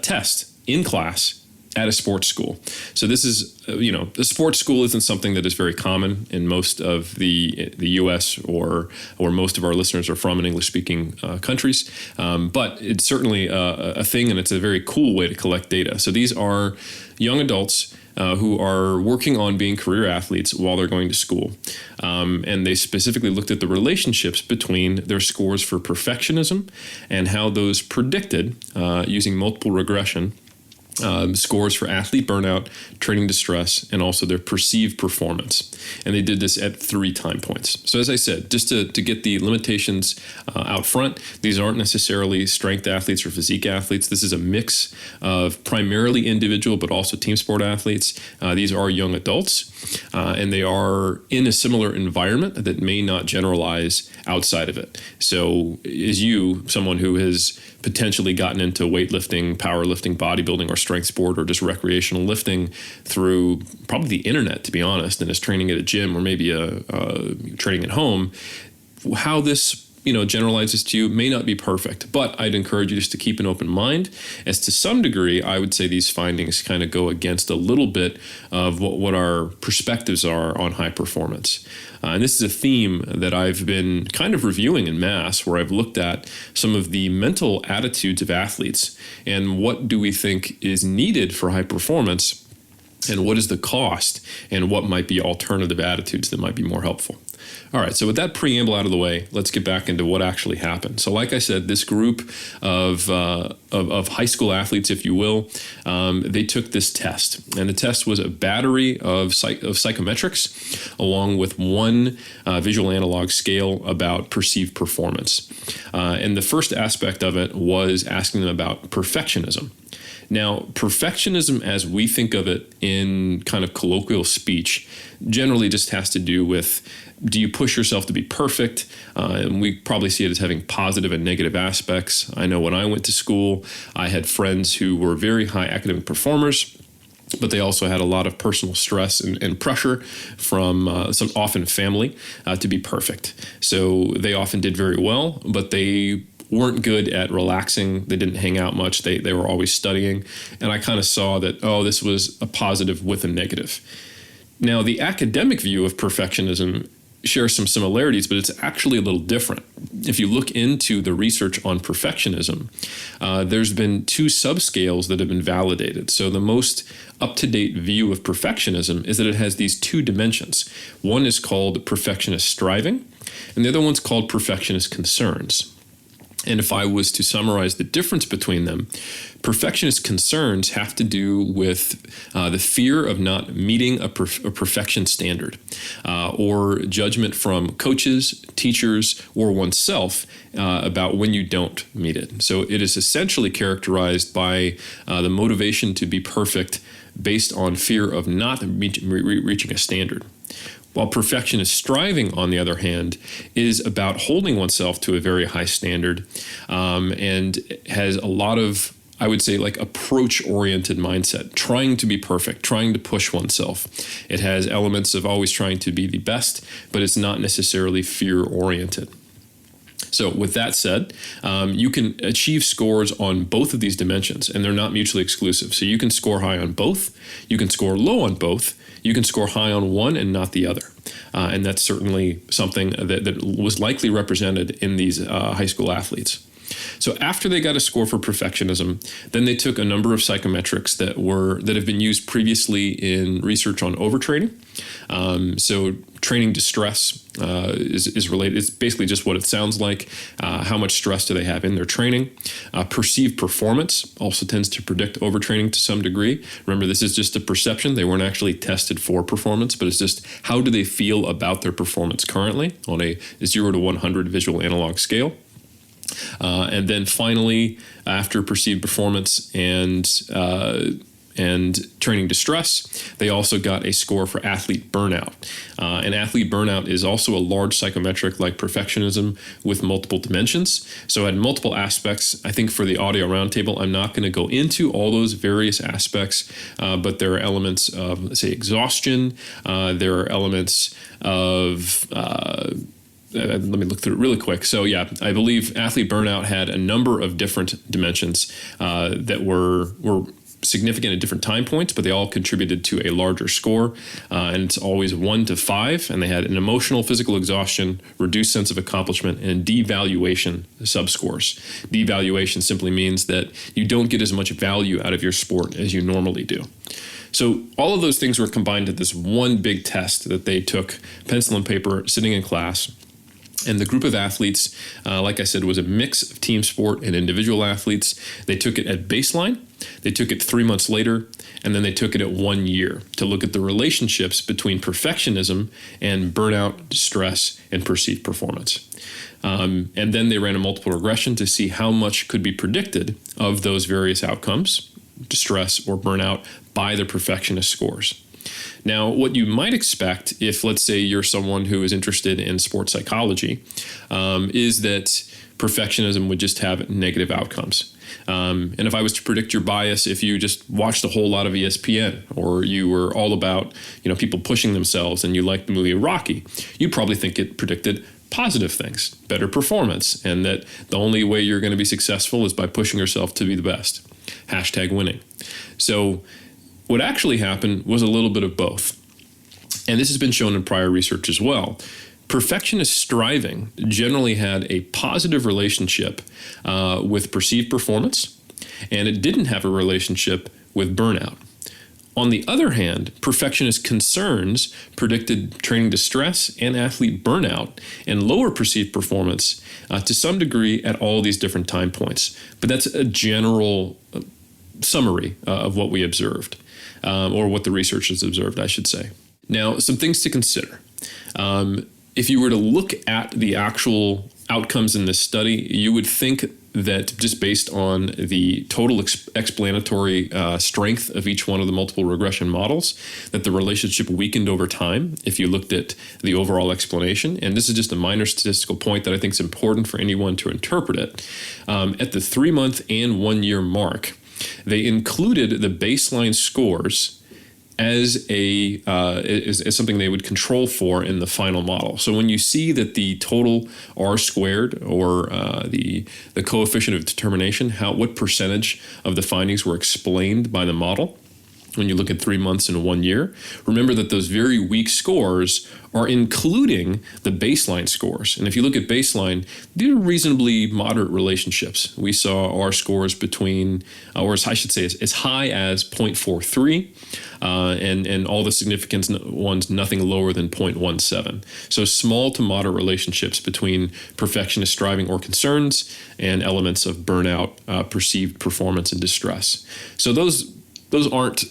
test in class at a sports school. So this is, a sports school isn't something that is very common in most of the U.S. or most of our listeners are from in English-speaking countries. But it's certainly a thing, and it's a very cool way to collect data. So these are young adults who are working on being career athletes while they're going to school. And they specifically looked at the relationships between their scores for perfectionism and how those predicted, using multiple regression, scores for athlete burnout, training distress, and also their perceived performance. And they did this at 3 time points. So as I said, just to get the limitations out front, these aren't necessarily strength athletes or physique athletes. This is a mix of primarily individual but also team sport athletes. These are young adults, and they are in a similar environment that may not generalize outside of it. So is someone who has potentially gotten into weightlifting, powerlifting, bodybuilding, or strength sport, or just recreational lifting through probably the internet, to be honest, and is training at a gym or maybe training at home, how this generalizes to you may not be perfect, but I'd encourage you just to keep an open mind, as to some degree, I would say these findings kind of go against a little bit of what our perspectives are on high performance. And this is a theme that I've been kind of reviewing in mass, where I've looked at some of the mental attitudes of athletes and what do we think is needed for high performance, and what is the cost, and what might be alternative attitudes that might be more helpful. All right, so with that preamble out of the way, let's get back into what actually happened. So like I said, this group of high school athletes, if you will, they took this test. And the test was a battery of psychometrics along with one visual analog scale about perceived performance. And the first aspect of it was asking them about perfectionism. Now, perfectionism, as we think of it in kind of colloquial speech, generally just has to do with, do you push yourself to be perfect? And we probably see it as having positive and negative aspects. I know when I went to school, I had friends who were very high academic performers, but they also had a lot of personal stress and pressure from some often family to be perfect. So they often did very well, but they weren't good at relaxing. They didn't hang out much. They were always studying. And I kind of saw that, this was a positive with a negative. Now, the academic view of perfectionism shares some similarities, but it's actually a little different. If you look into the research on perfectionism, there's been 2 subscales that have been validated. So the most up-to-date view of perfectionism is that it has these 2 dimensions. One is called perfectionist striving, and the other one's called perfectionist concerns. And if I was to summarize the difference between them, perfectionist concerns have to do with the fear of not meeting a perfection standard, or judgment from coaches, teachers, or oneself about when you don't meet it. So it is essentially characterized by the motivation to be perfect based on fear of not reaching a standard. While perfectionist striving, on the other hand, is about holding oneself to a very high standard, and has a lot of, I would say, like approach-oriented mindset, trying to be perfect, trying to push oneself. It has elements of always trying to be the best, but it's not necessarily fear-oriented. So with that said, you can achieve scores on both of these dimensions, and they're not mutually exclusive. So you can score high on both, you can score low on both, you can score high on one and not the other. And that's certainly something that was likely represented in these high school athletes. So after they got a score for perfectionism, then they took a number of psychometrics that have been used previously in research on overtraining. So training distress is related. It's basically just what it sounds like. How much stress do they have in their training? Perceived performance also tends to predict overtraining to some degree. Remember, this is just a perception. They weren't actually tested for performance, but it's just how do they feel about their performance currently on a 0 to 100 visual analog scale. And then finally, after perceived performance and training distress, they also got a score for athlete burnout. And athlete burnout is also a large psychometric like perfectionism with multiple dimensions. So it had multiple aspects. I think for the audio roundtable, I'm not going to go into all those various aspects, but there are elements of, let's say, exhaustion. There are elements of let me look through it really quick. So yeah, I believe athlete burnout had a number of different dimensions that were significant at different time points, but they all contributed to a larger score. And it's always 1 to 5. And they had an emotional, physical exhaustion, reduced sense of accomplishment, and devaluation subscores. Devaluation simply means that you don't get as much value out of your sport as you normally do. So all of those things were combined at this one big test that they took, pencil and paper, sitting in class. And the group of athletes, like I said, was a mix of team sport and individual athletes. They took it at baseline, they took it 3 months later, and then they took it at 1 year to look at the relationships between perfectionism and burnout, stress, and perceived performance. And then they ran a multiple regression to see how much could be predicted of those various outcomes, stress or burnout, by the perfectionist scores. Now, what you might expect if, let's say, you're someone who is interested in sports psychology, is that perfectionism would just have negative outcomes. And if I was to predict your bias, if you just watched a whole lot of ESPN, or you were all about, people pushing themselves and you liked the movie Rocky, you'd probably think it predicted positive things, better performance, and that the only way you're going to be successful is by pushing yourself to be the best. #winning. So what actually happened was a little bit of both. And this has been shown in prior research as well. Perfectionist striving generally had a positive relationship with perceived performance, and it didn't have a relationship with burnout. On the other hand, perfectionist concerns predicted training distress and athlete burnout and lower perceived performance to some degree at all these different time points. But that's a general summary of what we observed. Or what the researchers observed, I should say. Now, some things to consider. If you were to look at the actual outcomes in this study, you would think that just based on the total explanatory strength of each one of the multiple regression models, that the relationship weakened over time if you looked at the overall explanation. And this is just a minor statistical point that I think is important for anyone to interpret it. At the 3-month and 1 year mark, they included the baseline scores as as something they would control for in the final model. So when you see that the total R squared, or the coefficient of determination, what percentage of the findings were explained by the model, when you look at 3 months and 1 year, remember that those very weak scores are including the baseline scores. And if you look at baseline, they're reasonably moderate relationships. We saw our scores between, or as I should say, as high as 0.43, and all the significant ones nothing lower than 0.17. So small to moderate relationships between perfectionist striving or concerns and elements of burnout, perceived performance, and distress. So those aren't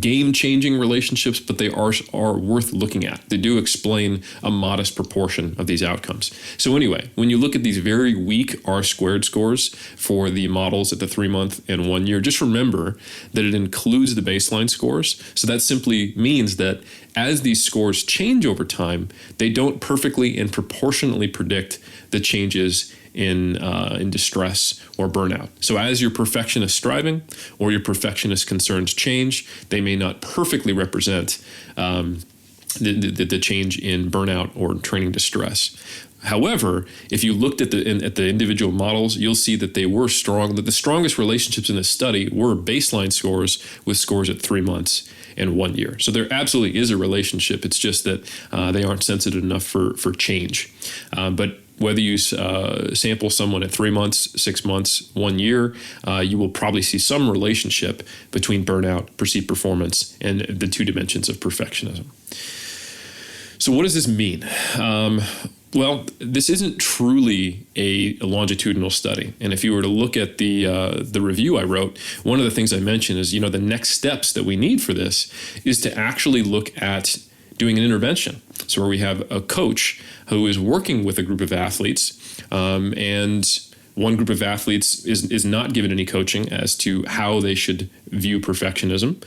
game-changing relationships, but they are worth looking at. They do explain a modest proportion of these outcomes. So anyway, when you look at these very weak R-squared scores for the models at the 3 month and 1 year, just remember that it includes the baseline scores. So that simply means that as these scores change over time, they don't perfectly and proportionately predict the changes in distress or burnout. So as your perfectionist striving or your perfectionist concerns change, they may not perfectly represent the change in burnout or training distress. However, if you looked at the individual models, you'll see that they were strong, that the strongest relationships in this study were baseline scores with scores at 3 months and 1 year. So there absolutely is a relationship. It's just that they aren't sensitive enough for change. But whether you sample someone at 3 months, 6 months, 1 year, you will probably see some relationship between burnout, perceived performance, and the two dimensions of perfectionism. So what does this mean? Well, this isn't truly a longitudinal study. And if you were to look at the review I wrote, one of the things I mentioned is, the next steps that we need for this is to actually look at doing an intervention. So where we have a coach who is working with a group of athletes, and one group of athletes is not given any coaching as to how they should view perfectionism.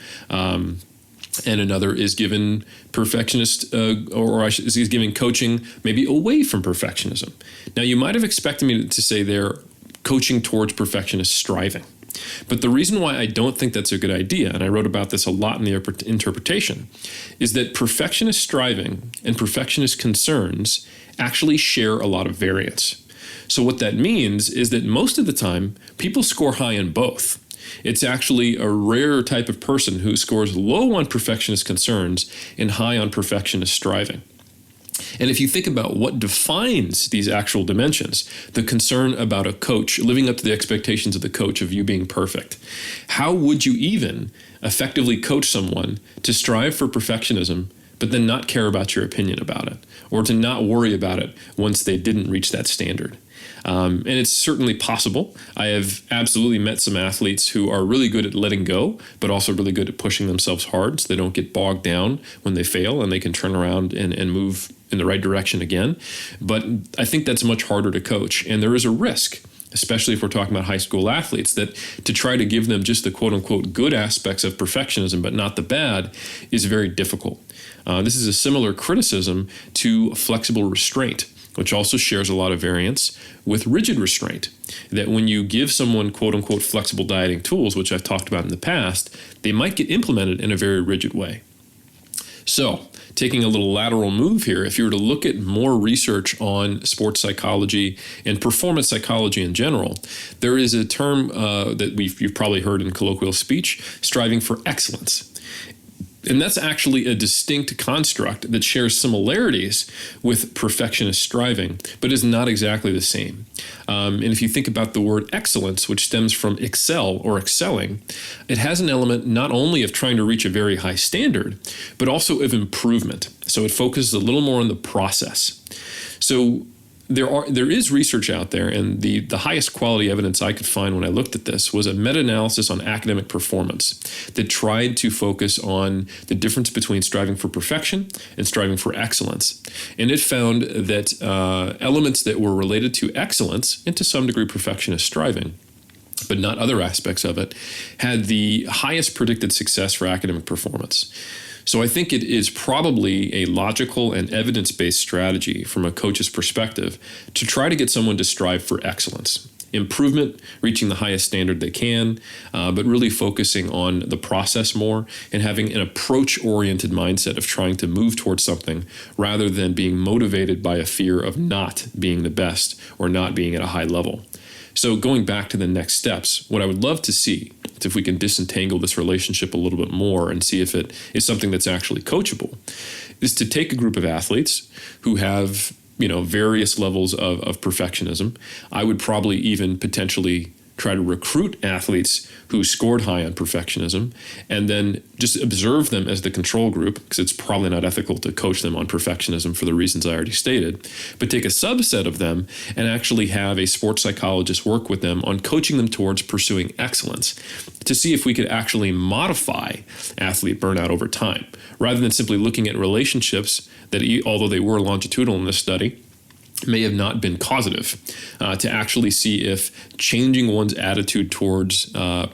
And another is given is giving coaching maybe away from perfectionism. Now, you might have expected me to say they're coaching towards perfectionist striving. But the reason why I don't think that's a good idea, and I wrote about this a lot in the interpretation, is that perfectionist striving and perfectionist concerns actually share a lot of variance. So what that means is that most of the time, people score high in both. It's actually a rare type of person who scores low on perfectionist concerns and high on perfectionist striving. And if you think about what defines these actual dimensions, the concern about a coach, living up to the expectations of the coach of you being perfect, how would you even effectively coach someone to strive for perfectionism, but then not care about your opinion about it, or to not worry about it once they didn't reach that standard? And it's certainly possible. I have absolutely met some athletes who are really good at letting go, but also really good at pushing themselves hard so they don't get bogged down when they fail and they can turn around and move in the right direction again. But I think that's much harder to coach. And there is a risk, especially if we're talking about high school athletes, that to try to give them just the quote unquote good aspects of perfectionism, but not the bad, is very difficult. This is a similar criticism to flexible restraint, which also shares a lot of variance with rigid restraint. That when you give someone quote unquote flexible dieting tools, which I've talked about in the past, they might get implemented in a very rigid way. So, taking a little lateral move here, if you were to look at more research on sports psychology and performance psychology in general, there is a term that you've probably heard in colloquial speech, striving for excellence. And that's actually a distinct construct that shares similarities with perfectionist striving, but is not exactly the same. And if you think about the word excellence, which stems from excel or excelling, it has an element not only of trying to reach a very high standard, but also of improvement. So it focuses a little more on the process. So there is research out there, and the highest quality evidence I could find when I looked at this was a meta-analysis on academic performance that tried to focus on the difference between striving for perfection and striving for excellence. And it found that elements that were related to excellence and to some degree perfectionist striving, but not other aspects of it, had the highest predicted success for academic performance. So I think it is probably a logical and evidence-based strategy from a coach's perspective to try to get someone to strive for excellence, improvement, reaching the highest standard they can, but really focusing on the process more and having an approach-oriented mindset of trying to move towards something rather than being motivated by a fear of not being the best or not being at a high level. So going back to the next steps, what I would love to see, if we can disentangle this relationship a little bit more and see if it is something that's actually coachable, is to take a group of athletes who have, various levels of perfectionism. I would probably even potentially try to recruit athletes who scored high on perfectionism, and then just observe them as the control group, because it's probably not ethical to coach them on perfectionism for the reasons I already stated, but take a subset of them and actually have a sports psychologist work with them on coaching them towards pursuing excellence to see if we could actually modify athlete burnout over time, rather than simply looking at relationships that, although they were longitudinal in this study, may have not been causative, to actually see if changing one's attitude towards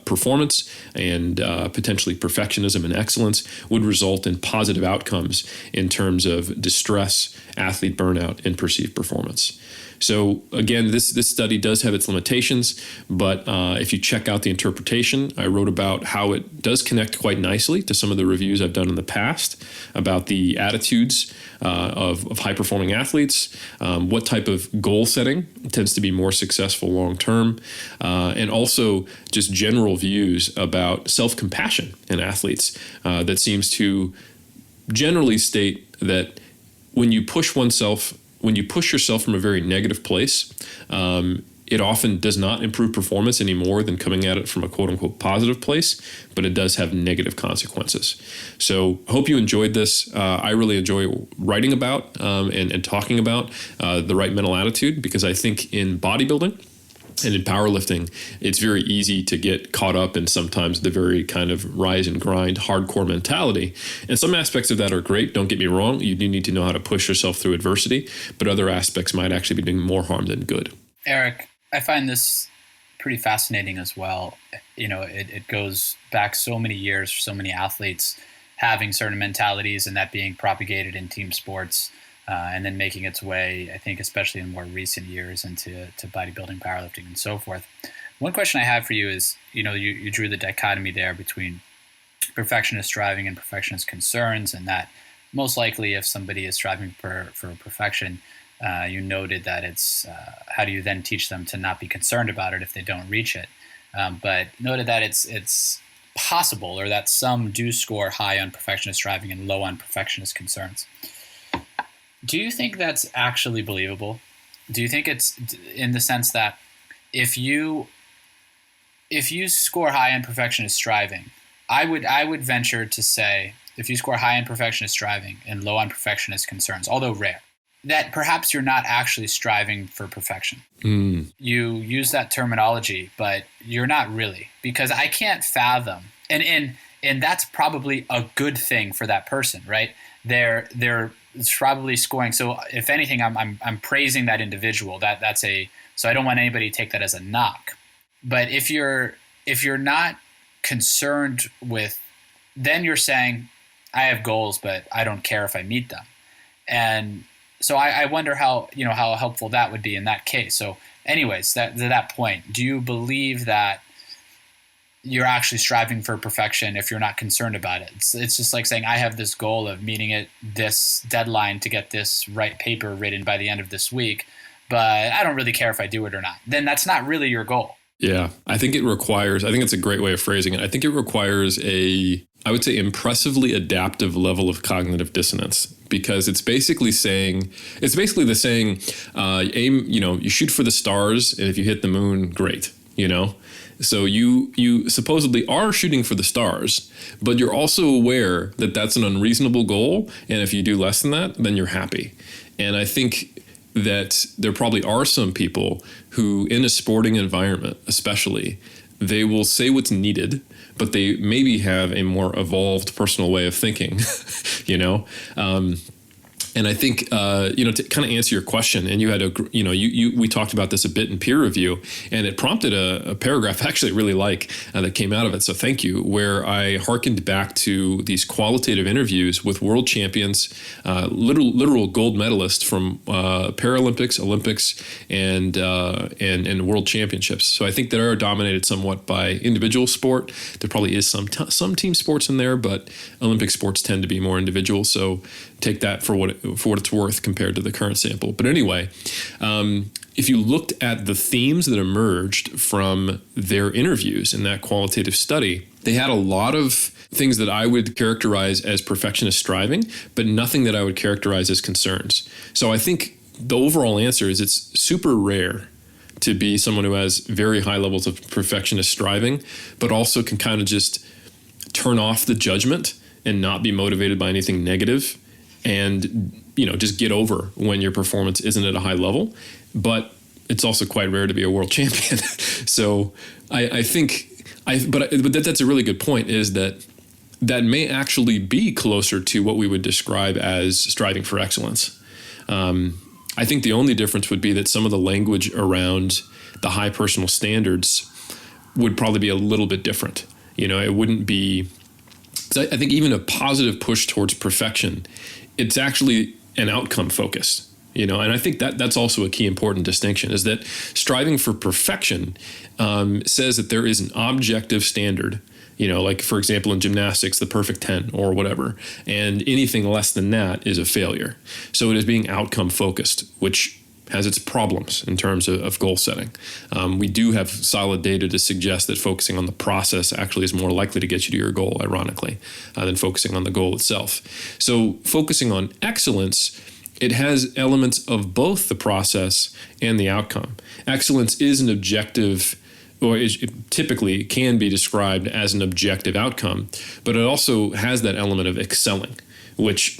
performance and potentially perfectionism and excellence would result in positive outcomes in terms of distress, athlete burnout, and perceived performance. So again, this study does have its limitations, but if you check out the interpretation, I wrote about how it does connect quite nicely to some of the reviews I've done in the past about the attitudes of high-performing athletes, what type of goal setting tends to be more successful long-term, and also just general views about self-compassion in athletes that seems to generally state that when you push yourself from a very negative place, it often does not improve performance any more than coming at it from a quote-unquote positive place, but it does have negative consequences. So I hope you enjoyed this. I really enjoy writing about and talking about the right mental attitude, because I think in bodybuilding and in powerlifting, it's very easy to get caught up in sometimes the very kind of rise and grind, hardcore mentality. And some aspects of that are great. Don't get me wrong. You do need to know how to push yourself through adversity, but other aspects might actually be doing more harm than good. Eric, I find this pretty fascinating as well. It goes back so many years for so many athletes having certain mentalities and that being propagated in team sports. And then making its way, I think, especially in more recent years, into bodybuilding, powerlifting, and so forth. One question I have for you is, you drew the dichotomy there between perfectionist striving and perfectionist concerns, and that most likely if somebody is striving for perfection, you noted that it's how do you then teach them to not be concerned about it if they don't reach it? But noted that it's possible, or that some do score high on perfectionist striving and low on perfectionist concerns. Do you think that's actually believable? Do you think it's in the sense that if you score high in perfectionist striving, I would venture to say if you score high in perfectionist striving and low on perfectionist concerns, although rare, that perhaps you're not actually striving for perfection. You use that terminology, but you're not really, because I can't fathom, and that's probably a good thing for that person, right? They're probably scoring. So if anything, I'm praising that individual. So I don't want anybody to take that as a knock. But if you're not concerned with, then you're saying, I have goals, but I don't care if I meet them. And so I wonder how helpful that would be in that case. So anyways, to that point, do you believe that you're actually striving for perfection if you're not concerned about it? It's just like saying, I have this goal of meeting this deadline to get this right paper written by the end of this week, but I don't really care if I do it or not. Then that's not really your goal. Yeah, I think it's a great way of phrasing it. I think it requires I would say, impressively adaptive level of cognitive dissonance, because it's basically the saying, aim, you shoot for the stars, and if you hit the moon, great, So you supposedly are shooting for the stars, but you're also aware that that's an unreasonable goal, and if you do less than that, then you're happy. And I think that there probably are some people who, in a sporting environment especially, they will say what's needed, but they maybe have a more evolved personal way of thinking, And I think, to kind of answer your question, and you had we talked about this a bit in peer review, and it prompted a paragraph I actually really like that came out of it. So thank you, where I hearkened back to these qualitative interviews with world champions, literal gold medalists from Paralympics, Olympics, and world championships. So I think they are dominated somewhat by individual sport. There probably is some team sports in there, but Olympic sports tend to be more individual. So take that for what it's worth compared to the current sample. But anyway, if you looked at the themes that emerged from their interviews in that qualitative study, they had a lot of things that I would characterize as perfectionist striving, but nothing that I would characterize as concerns. So I think the overall answer is it's super rare to be someone who has very high levels of perfectionist striving, but also can kind of just turn off the judgment and not be motivated by anything negative, and just get over when your performance isn't at a high level. But it's also quite rare to be a world champion. So I think that's a really good point, is that may actually be closer to what we would describe as striving for excellence. I think the only difference would be that some of the language around the high personal standards would probably be a little bit different. It wouldn't be, I think even a positive push towards perfection, it's actually an outcome focused, and I think that's also a key important distinction, is that striving for perfection says that there is an objective standard, like for example, in gymnastics, the perfect 10 or whatever, and anything less than that is a failure. So it is being outcome focused, which has its problems in terms of goal setting. We do have solid data to suggest that focusing on the process actually is more likely to get you to your goal, ironically, than focusing on the goal itself. So focusing on excellence, it has elements of both the process and the outcome. Excellence is an objective, or it typically can be described as an objective outcome, but it also has that element of excelling, which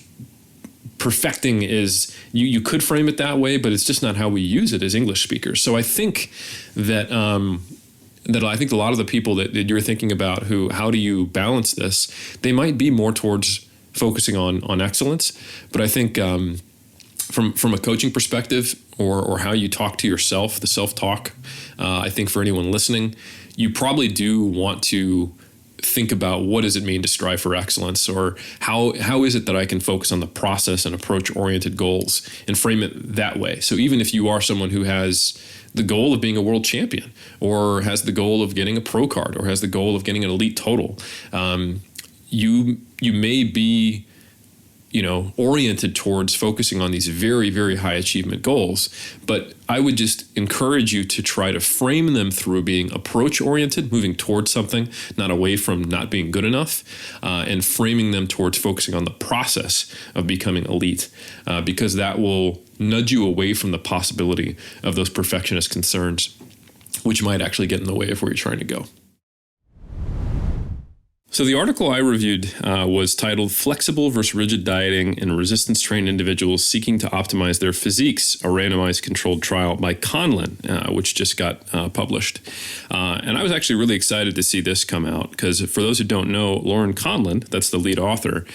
perfecting is, you could frame it that way, but it's just not how we use it as English speakers. So I think that I think a lot of the people that you're thinking about, how do you balance this, they might be more towards focusing on excellence. But I think from a coaching perspective, or how you talk to yourself, the self-talk, I think for anyone listening, you probably do want to think about what does it mean to strive for excellence, or how is it that I can focus on the process and approach-oriented goals and frame it that way. So even if you are someone who has the goal of being a world champion, or has the goal of getting a pro card, or has the goal of getting an elite total, you may be oriented towards focusing on these very, very high achievement goals. But I would just encourage you to try to frame them through being approach oriented, moving towards something, not away from not being good enough, and framing them towards focusing on the process of becoming elite, because that will nudge you away from the possibility of those perfectionist concerns, which might actually get in the way of where you're trying to go. So the article I reviewed was titled "Flexible versus Rigid Dieting in Resistance-Trained Individuals Seeking to Optimize Their Physiques, a Randomized Controlled Trial" by Conlin, which just got published. And I was actually really excited to see this come out, because for those who don't know, Lauren Conlin, that's the lead author,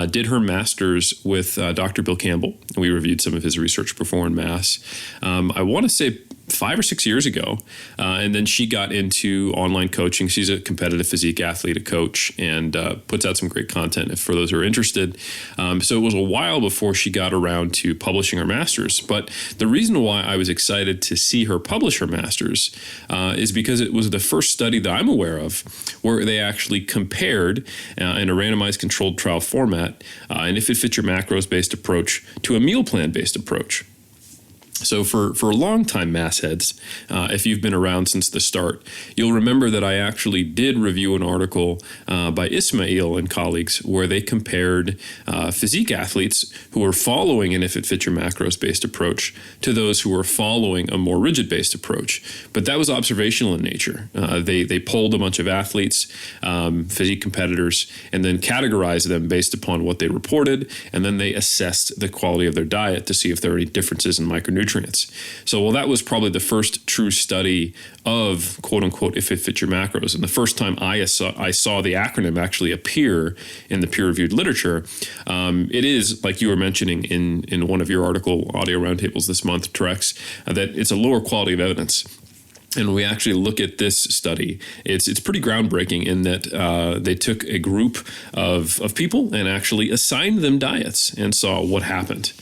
did her master's with Dr. Bill Campbell. We reviewed some of his research before in Mass. I want to say 5 or 6 years ago. And then she got into online coaching. She's a competitive physique athlete, a coach, and puts out some great content for those who are interested. So it was a while before she got around to publishing her master's. But the reason why I was excited to see her publish her master's is because it was the first study that I'm aware of where they actually compared in a randomized controlled trial format an if it fits your macros based approach to a meal plan based approach. So for long-time mass heads, if you've been around since the start, you'll remember that I actually did review an article by Ismail and colleagues where they compared physique athletes who were following an if it fits your macros based approach to those who were following a more rigid based approach. But that was observational in nature. They polled a bunch of athletes, physique competitors, and then categorized them based upon what they reported, and then they assessed the quality of their diet to see if there were any differences in micronutrients. So, that was probably the first true study of quote unquote if it fits your macros. And the first time I saw the acronym actually appear in the peer-reviewed literature. It is, like you were mentioning in one of your article audio roundtables this month, Trex, that it's a lower quality of evidence. And when we actually look at this study, it's pretty groundbreaking in that they took a group of people and actually assigned them diets and saw what happened.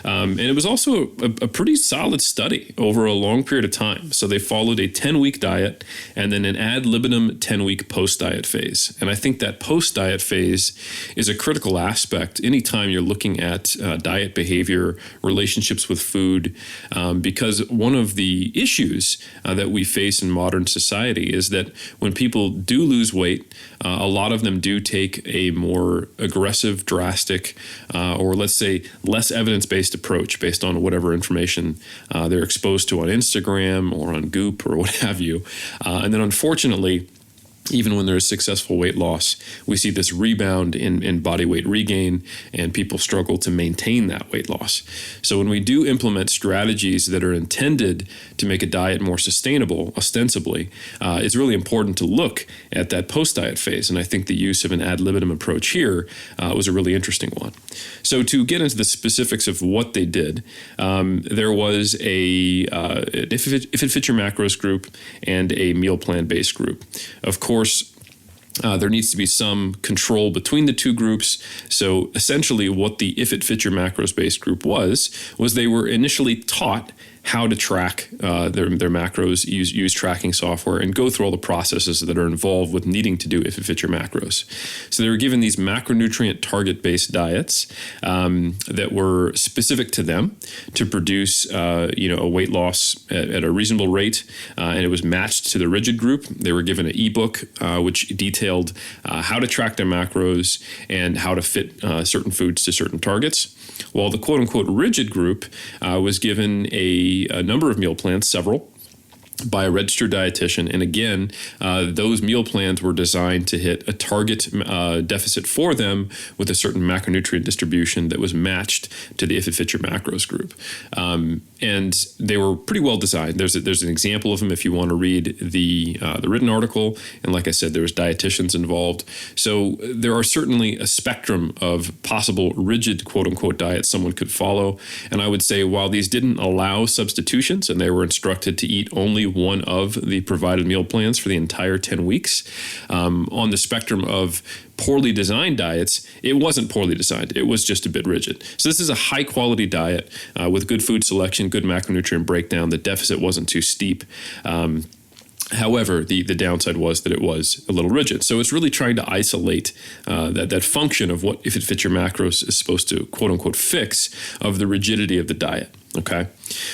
And it was also a pretty solid study over a long period of time. So they followed a 10-week diet and then an ad libitum 10-week post-diet phase. And I think that post-diet phase is a critical aspect anytime you're looking at diet behavior, relationships with food, because one of the issues that we face in modern society is that when people do lose weight, a lot of them do take a more aggressive, drastic, or let's say less evidence-based approach based on whatever information they're exposed to on Instagram or on Goop or what have you. And then unfortunately, even when there is successful weight loss, we see this rebound in body weight regain, and people struggle to maintain that weight loss. So when we do implement strategies that are intended to make a diet more sustainable, ostensibly, it's really important to look at that post-diet phase. And I think the use of an ad libitum approach here was a really interesting one. So to get into the specifics of what they did, there was a if it fits your macros group and a meal plan-based group. Of course, there needs to be some control between the two groups. So essentially what the If It Fits Your Macros based group was they were initially taught how to track their macros, use tracking software, and go through all the processes that are involved with needing to do If It Fits Your Macros. So they were given these macronutrient target-based diets that were specific to them to produce a weight loss at a reasonable rate, and it was matched to the rigid group. They were given an ebook which detailed how to track their macros and how to fit certain foods to certain targets. While the quote-unquote rigid group was given a number of meal plans, several, by a registered dietitian. And again, those meal plans were designed to hit a target deficit for them with a certain macronutrient distribution that was matched to the If It Fits Your Macros group. And they were pretty well designed. There's an example of them if you want to read the written article. And like I said, there's dietitians involved. So there are certainly a spectrum of possible rigid quote-unquote diets someone could follow. And I would say while these didn't allow substitutions and they were instructed to eat only one of the provided meal plans for the entire 10 weeks, on the spectrum of poorly designed diets, it wasn't poorly designed. It was just a bit rigid. So this is a high quality diet with good food selection, good macronutrient breakdown. The deficit wasn't too steep. However, the downside was that it was a little rigid. So it's really trying to isolate that function of what If It Fits Your Macros is supposed to quote unquote fix of the rigidity of the diet. Okay,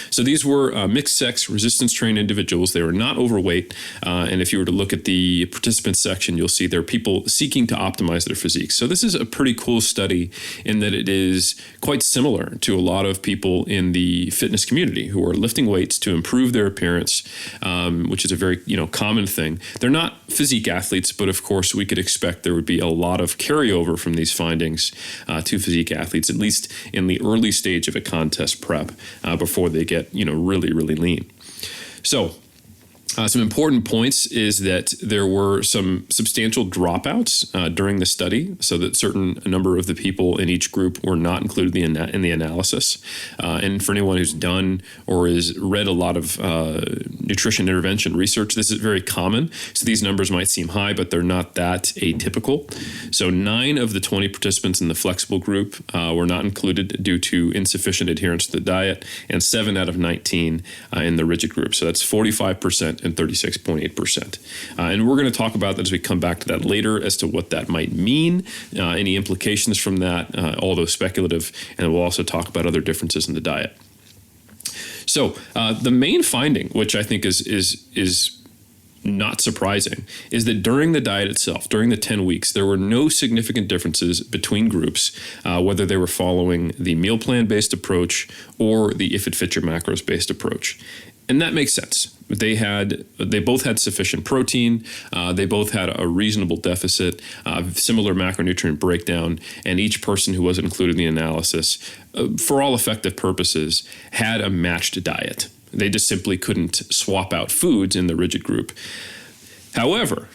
so these were mixed sex, resistance trained individuals. They were not overweight. And if you were to look at the participants section, you'll see there are people seeking to optimize their physique. So this is a pretty cool study in that it is quite similar to a lot of people in the fitness community who are lifting weights to improve their appearance, which is a very common thing. They're not physique athletes, but of course we could expect there would be a lot of carryover from these findings to physique athletes, at least in the early stage of a contest prep. Before they get, really, really lean. So some important points is that there were some substantial dropouts during the study, so that a number of the people in each group were not included in the analysis. And for anyone who's done or has read a lot of nutrition intervention research, this is very common. So these numbers might seem high, but they're not that atypical. So 9 of the 20 participants in the flexible group were not included due to insufficient adherence to the diet, and 7 out of 19 in the rigid group. So that's 45%. And 36.8%. And we're going to talk about that as we come back to that later as to what that might mean, any implications from that, although speculative, and we'll also talk about other differences in the diet. So the main finding, which I think is not surprising, is that during the diet itself, during the 10 weeks, there were no significant differences between groups, whether they were following the meal plan-based approach or the If It Fits Your Macros-based approach. And that makes sense. They both had sufficient protein. They both had a reasonable deficit, similar macronutrient breakdown, and each person who wasn't included in the analysis, for all effective purposes, had a matched diet. They just simply couldn't swap out foods in the rigid group. However,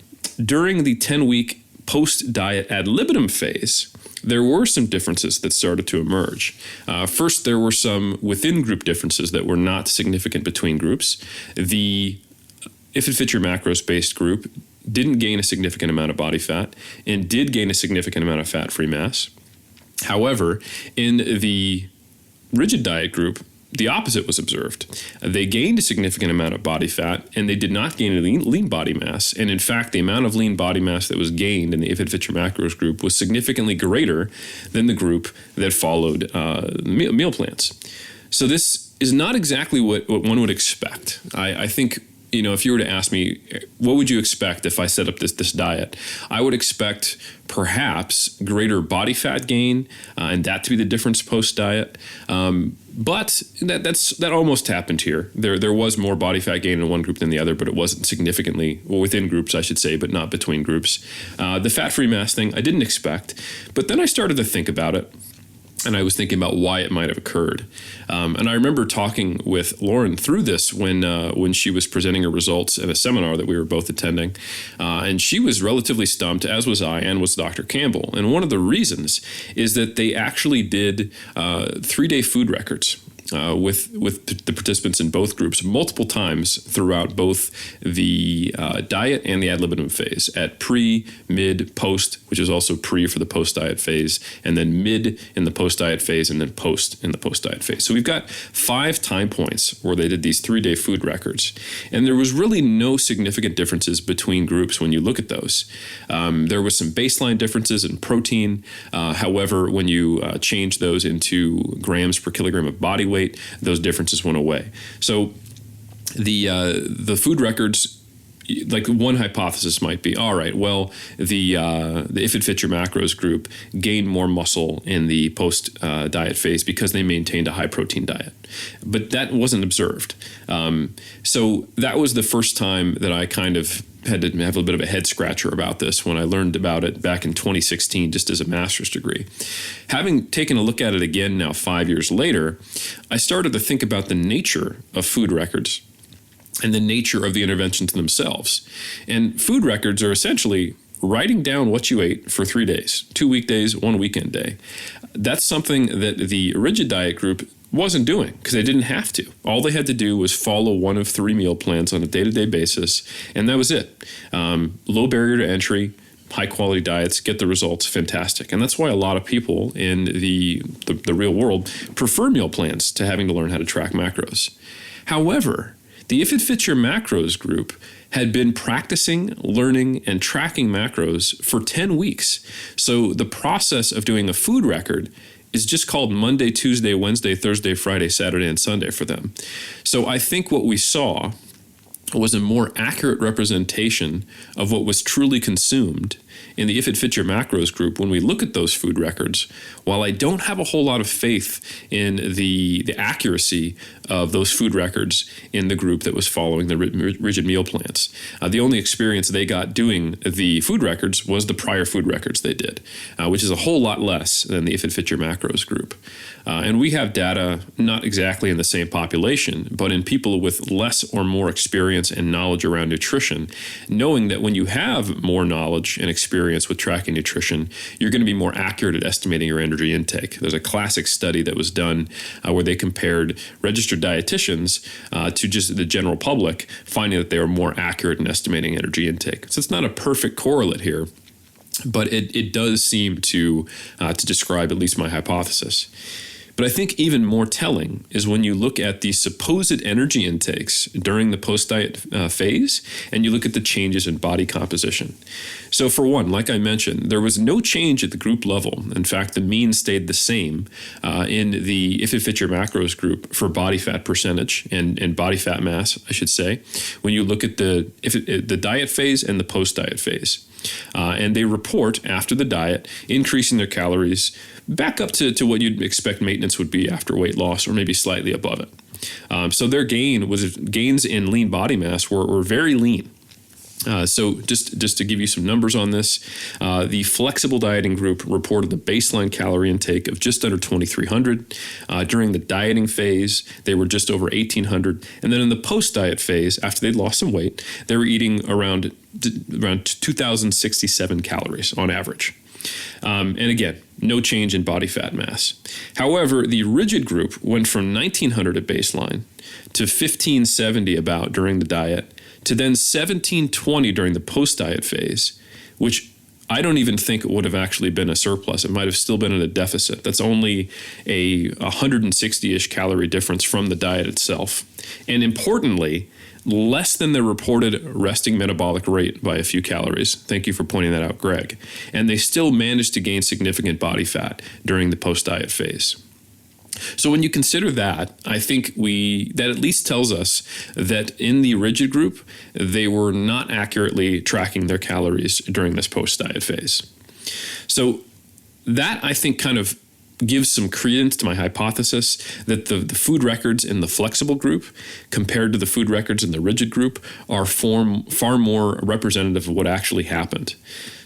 during the 10-week post-diet ad libitum phase, there were some differences that started to emerge. First, there were some within-group differences that were not significant between groups. The If It Fits Your Macros based group didn't gain a significant amount of body fat and did gain a significant amount of fat-free mass. However, in the rigid diet group, the opposite was observed. They gained a significant amount of body fat, and they did not gain any lean body mass. And in fact, the amount of lean body mass that was gained in the If It Fits Your Macros group was significantly greater than the group that followed meal plans. So this is not exactly what one would expect. I think, if you were to ask me, what would you expect if I set up this diet? I would expect perhaps greater body fat gain, and that to be the difference post-diet. But that almost happened here. There was more body fat gain in one group than the other, but it wasn't significantly, well, within groups, I should say, but not between groups. The fat-free mass thing, I didn't expect. But then I started to think about it. And I was thinking about why it might have occurred. And I remember talking with Lauren through this when she was presenting her results at a seminar that we were both attending. And she was relatively stumped, as was I, and was Dr. Campbell. And one of the reasons is that they actually did 3-day food records with the participants in both groups multiple times throughout both the diet and the ad libitum phase, at pre, mid, post, which is also pre for the post-diet phase, and then mid in the post-diet phase, and then post in the post-diet phase. So we've got 5 time points where they did these 3-day food records. And there was really no significant differences between groups when you look at those. There was some baseline differences in protein. However, when you change those into grams per kilogram of body weight, those differences went away. So the food records, like one hypothesis might be, all right, well, the If It Fits Your Macros group gained more muscle in the post-diet phase because they maintained a high-protein diet. But that wasn't observed. So that was the first time that I kind of had to have a bit of a head scratcher about this when I learned about it back in 2016, just as a master's degree. Having taken a look at it again now 5 years later, I started to think about the nature of food records and the nature of the interventions themselves. And food records are essentially writing down what you ate for 3 days, 2 weekdays, 1 weekend day. That's something that the rigid diet group wasn't doing because they didn't have to. All they had to do was follow one of 3 meal plans on a day-to-day basis, and that was it. Low barrier to entry, high-quality diets, get the results, fantastic. And that's why a lot of people in the real world prefer meal plans to having to learn how to track macros. However, the If It Fits Your Macros group had been practicing, learning, and tracking macros for 10 weeks. So the process of doing a food record is just called Monday, Tuesday, Wednesday, Thursday, Friday, Saturday, and Sunday for them. So I think what we saw was a more accurate representation of what was truly consumed in the If It Fits Your Macros group when we look at those food records. While I don't have a whole lot of faith in the accuracy of those food records in the group that was following the rigid meal plans, the only experience they got doing the food records was the prior food records they did, which is a whole lot less than the If It Fits Your Macros group. And we have data not exactly in the same population, but in people with less or more experience and knowledge around nutrition, knowing that when you have more knowledge and experience with tracking nutrition, you're going to be more accurate at estimating your energy intake. There's a classic study that was done where they compared registered dietitians to just the general public, finding that they were more accurate in estimating energy intake. So it's not a perfect correlate here, but it does seem to describe at least my hypothesis. But I think even more telling is when you look at the supposed energy intakes during the post-diet phase, and you look at the changes in body composition. So for one, like I mentioned, there was no change at the group level. In fact, the mean stayed the same in the If It Fits Your Macros group for body fat percentage and body fat mass, I should say, when you look at the diet phase and the post-diet phase. And they report after the diet increasing their calories back up to what you'd expect maintenance would be after weight loss, or maybe slightly above it. So their gains in lean body mass were very lean. So just to give you some numbers on this, the flexible dieting group reported the baseline calorie intake of just under 2,300. During the dieting phase, they were just over 1,800. And then in the post-diet phase, after they'd lost some weight, they were eating around 2,067 calories on average. And again, no change in body fat mass. However, the rigid group went from 1,900 at baseline to 1,570 about during the diet to then 1720 during the post-diet phase, which I don't even think it would have actually been a surplus. It might have still been in a deficit. That's only a 160-ish calorie difference from the diet itself. And importantly, less than the reported resting metabolic rate by a few calories. Thank you for pointing that out, Greg. And they still managed to gain significant body fat during the post-diet phase. So when you consider that, I think that at least tells us that in the rigid group, they were not accurately tracking their calories during this post-diet phase. So that, I think, kind of gives some credence to my hypothesis that the food records in the flexible group compared to the food records in the rigid group are far more representative of what actually happened.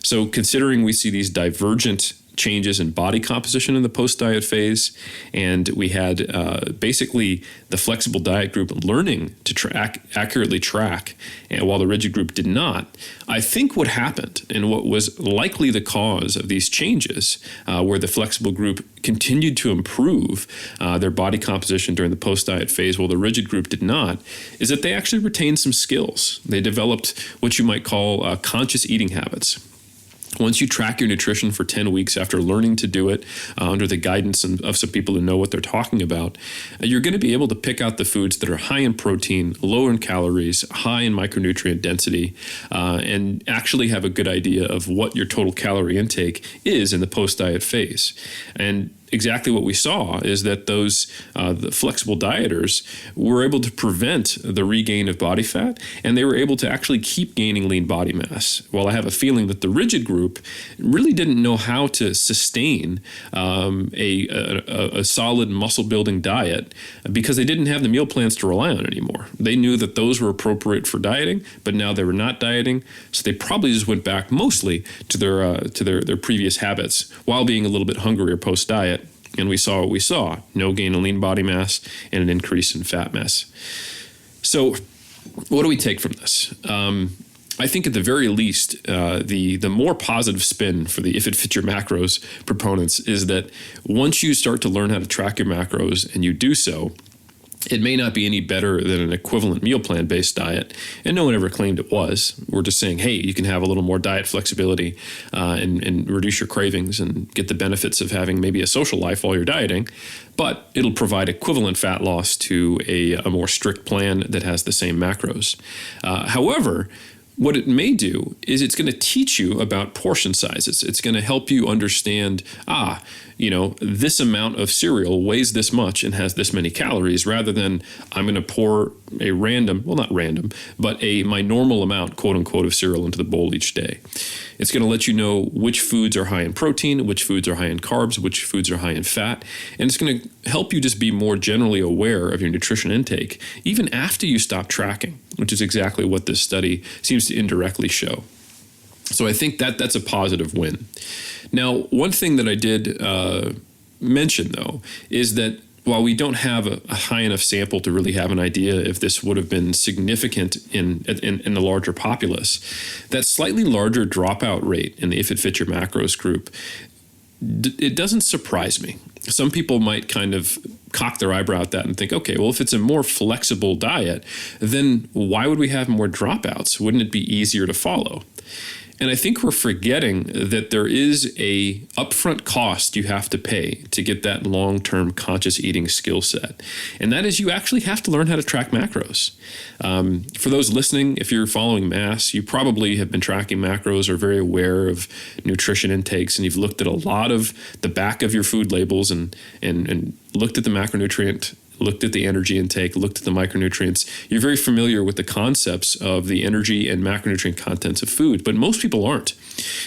So considering we see these divergent changes in body composition in the post-diet phase, and we had basically the flexible diet group learning to accurately track, and while the rigid group did not. I think what happened and what was likely the cause of these changes, where the flexible group continued to improve their body composition during the post-diet phase while the rigid group did not, is that they actually retained some skills. They developed what you might call conscious eating habits. Once you track your nutrition for 10 weeks after learning to do it under the guidance of some people who know what they're talking about, you're going to be able to pick out the foods that are high in protein, low in calories, high in micronutrient density, and actually have a good idea of what your total calorie intake is in the post-diet phase. And exactly what we saw is that the flexible dieters were able to prevent the regain of body fat, and they were able to actually keep gaining lean body mass. While I have a feeling that the rigid group really didn't know how to sustain a solid muscle building diet because they didn't have the meal plans to rely on anymore. They knew that those were appropriate for dieting, but now they were not dieting, so they probably just went back mostly to their previous habits while being a little bit hungrier post-diet. And we saw what we saw: no gain in lean body mass and an increase in fat mass. So what do we take from this? I think at the very least, the more positive spin for the if it fits your macros proponents is that once you start to learn how to track your macros and you do so, it may not be any better than an equivalent meal plan-based diet, and no one ever claimed it was. We're just saying, hey, you can have a little more diet flexibility and reduce your cravings and get the benefits of having maybe a social life while you're dieting, but it'll provide equivalent fat loss to a more strict plan that has the same macros. However, what it may do is it's going to teach you about portion sizes. It's going to help you understand, this amount of cereal weighs this much and has this many calories, rather than I'm going to pour a my normal amount, quote unquote, of cereal into the bowl each day. It's going to let you know which foods are high in protein, which foods are high in carbs, which foods are high in fat. And it's going to help you just be more generally aware of your nutrition intake, even after you stop tracking, which is exactly what this study seems to indirectly show. So I think that's a positive win. Now, one thing that I did mention, though, is that while we don't have a high enough sample to really have an idea if this would have been significant in the larger populace, that slightly larger dropout rate in the If It Fits Your Macros group, it doesn't surprise me. Some people might kind of cock their eyebrow at that and think, okay, well, if it's a more flexible diet, then why would we have more dropouts? Wouldn't it be easier to follow? And I think we're forgetting that there is a upfront cost you have to pay to get that long-term conscious eating skill set. And that is you actually have to learn how to track macros. For those listening, if you're following MASS, you probably have been tracking macros or very aware of nutrition intakes, and you've looked at a lot of the back of your food labels and looked at the macronutrient, looked at the energy intake, looked at the micronutrients. You're very familiar with the concepts of the energy and macronutrient contents of food, but most people aren't.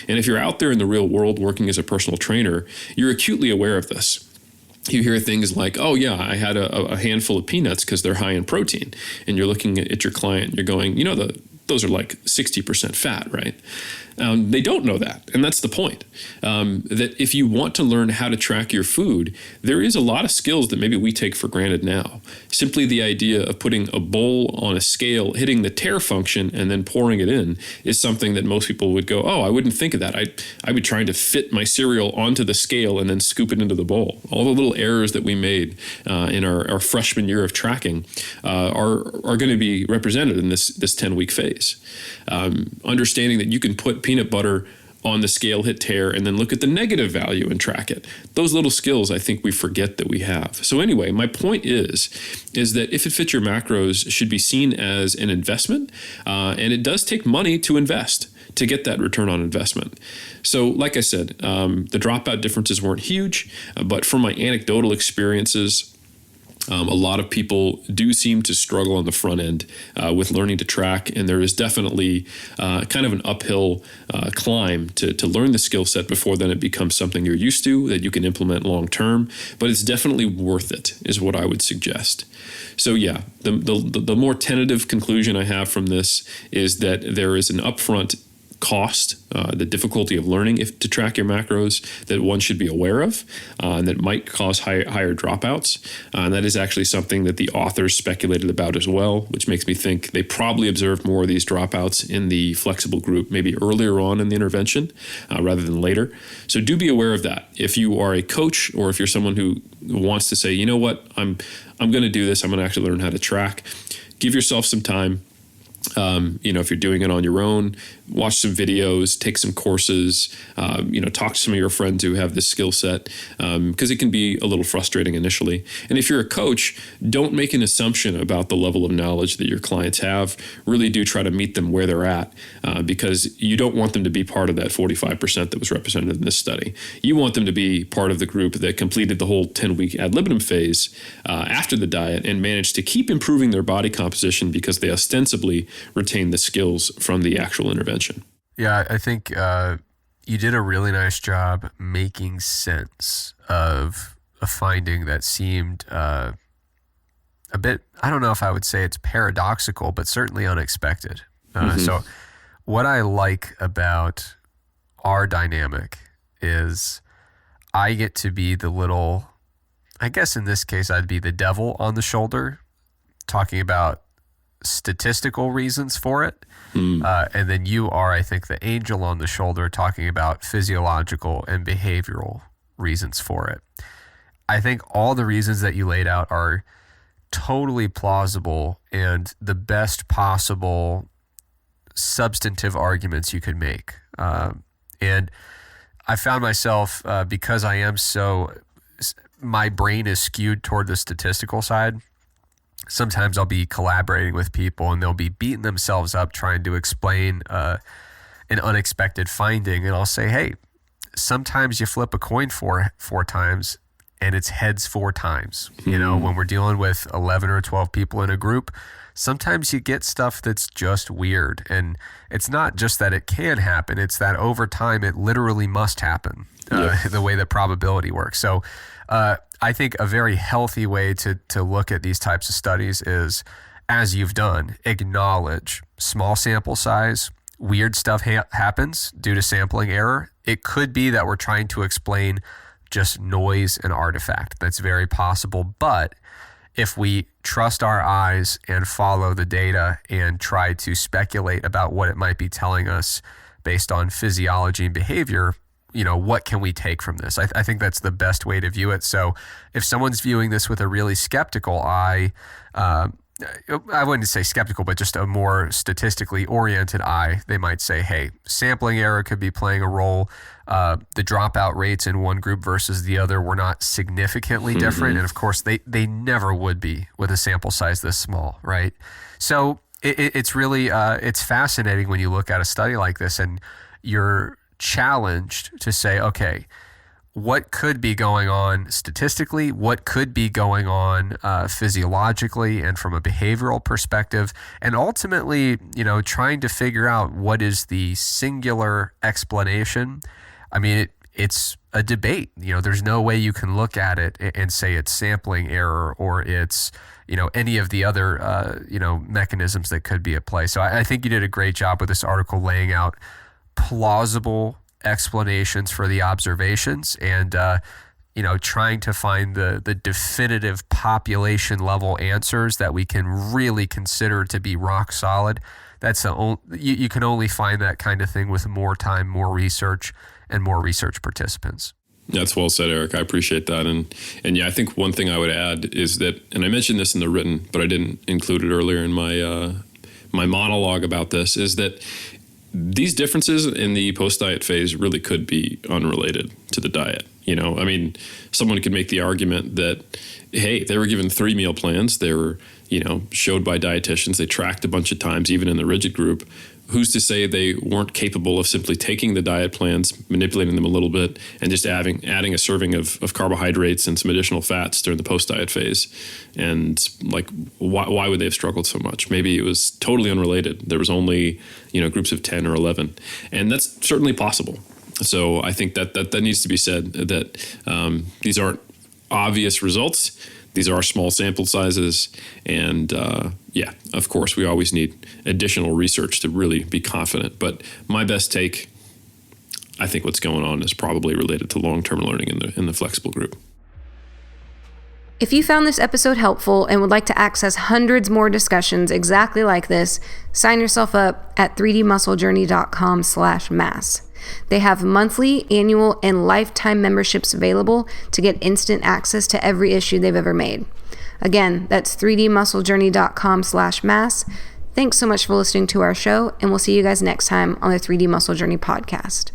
And if you're out there in the real world working as a personal trainer, you're acutely aware of this. You hear things like, oh yeah, I had a handful of peanuts because they're high in protein. And you're looking at your client, you're going, the those are like 60% fat, right? They don't know that. And that's the point. That if you want to learn how to track your food, there is a lot of skills that maybe we take for granted now. Simply the idea of putting a bowl on a scale, hitting the tare function, and then pouring it in is something that most people would go, oh, I wouldn't think of that. I'd be trying to fit my cereal onto the scale and then scoop it into the bowl. All the little errors that we made in our freshman year of tracking are going to be represented in this 10-week phase. Understanding that you can put peanut butter on the scale, hit tare, and then look at the negative value and track it. Those little skills I think we forget that we have. So anyway, my point is that if it fits your macros, it should be seen as an investment, and it does take money to invest to get that return on investment. So like I said, the dropout differences weren't huge, but from my anecdotal experiences, a lot of people do seem to struggle on the front end with learning to track, and there is definitely kind of an uphill climb to learn the skill set before then it becomes something you're used to that you can implement long term. But it's definitely worth it, is what I would suggest. So yeah, the more tentative conclusion I have from this is that there is an upfront cost, the difficulty of learning to track your macros that one should be aware of, and that might cause higher dropouts. And that is actually something that the authors speculated about as well, which makes me think they probably observed more of these dropouts in the flexible group, maybe earlier on in the intervention rather than later. So do be aware of that. If you are a coach or if you're someone who wants to say, you know what, I'm going to do this, I'm going to actually learn how to track, give yourself some time. If you're doing it on your own, watch some videos, take some courses, talk to some of your friends who have this skill set, because it can be a little frustrating initially. And if you're a coach, don't make an assumption about the level of knowledge that your clients have. Really do try to meet them where they're at, because you don't want them to be part of that 45% that was represented in this study. You want them to be part of the group that completed the whole 10-week ad libitum phase after the diet and managed to keep improving their body composition because they ostensibly retain the skills from the actual intervention. Yeah, I think you did a really nice job making sense of a finding that seemed a bit, I don't know if I would say it's paradoxical, but certainly unexpected. So what I like about our dynamic is I get to be the little, I guess in this case, I'd be the devil on the shoulder talking about statistical reasons for it. And then you are, I think, the angel on the shoulder talking about physiological and behavioral reasons for it. I think all the reasons that you laid out are totally plausible and the best possible substantive arguments you could make. And I found myself, because I am my brain is skewed toward the statistical side, sometimes I'll be collaborating with people and they'll be beating themselves up trying to explain an unexpected finding. And I'll say, hey, sometimes you flip a coin four times and it's heads 4 times. You know, when we're dealing with 11 or 12 people in a group, sometimes you get stuff that's just weird. And it's not just that it can happen, it's that over time it literally must happen, the way that probability works. So I think a very healthy way to look at these types of studies is, as you've done, acknowledge small sample size, weird stuff happens due to sampling error. It could be that we're trying to explain just noise and artifact. That's very possible. But if we trust our eyes and follow the data and try to speculate about what it might be telling us based on physiology and behavior, what can we take from this? I think that's the best way to view it. So if someone's viewing this with a really skeptical eye, I wouldn't say skeptical, but just a more statistically oriented eye, they might say, hey, sampling error could be playing a role. The dropout rates in one group versus the other were not significantly different. And of course, they never would be with a sample size this small, right? So it's really, it's fascinating when you look at a study like this and you're challenged to say, okay, what could be going on statistically, what could be going on physiologically and from a behavioral perspective, and ultimately, trying to figure out what is the singular explanation. I mean, it's a debate. There's no way you can look at it and say it's sampling error or it's, any of the other, mechanisms that could be at play. So I think you did a great job with this article laying out plausible explanations for the observations and, trying to find the definitive population level answers that we can really consider to be rock solid. That's you can only find that kind of thing with more time, more research, and more research participants. That's well said, Eric. I appreciate that. And yeah, I think one thing I would add is that, and I mentioned this in the written, but I didn't include it earlier in my my monologue about this, is that these differences in the post-diet phase really could be unrelated to the diet. Someone could make the argument that, hey, they were given 3 meal plans. They were, showed by dietitians. They tracked a bunch of times, even in the rigid group. Who's to say they weren't capable of simply taking the diet plans, manipulating them a little bit, and just adding a serving of carbohydrates and some additional fats during the post-diet phase? And why would they have struggled so much? Maybe it was totally unrelated. There was only, groups of 10 or 11. And that's certainly possible. So I think that needs to be said, that these aren't obvious results. These are small sample sizes. And of course, we always need additional research to really be confident. But my best take, I think what's going on is probably related to long-term learning in the flexible group. If you found this episode helpful and would like to access hundreds more discussions exactly like this, sign yourself up at 3dmusclejourney.com/mass. They have monthly, annual, and lifetime memberships available to get instant access to every issue they've ever made. Again, that's 3dmusclejourney.com/mass. Thanks so much for listening to our show, and we'll see you guys next time on the 3D Muscle Journey podcast.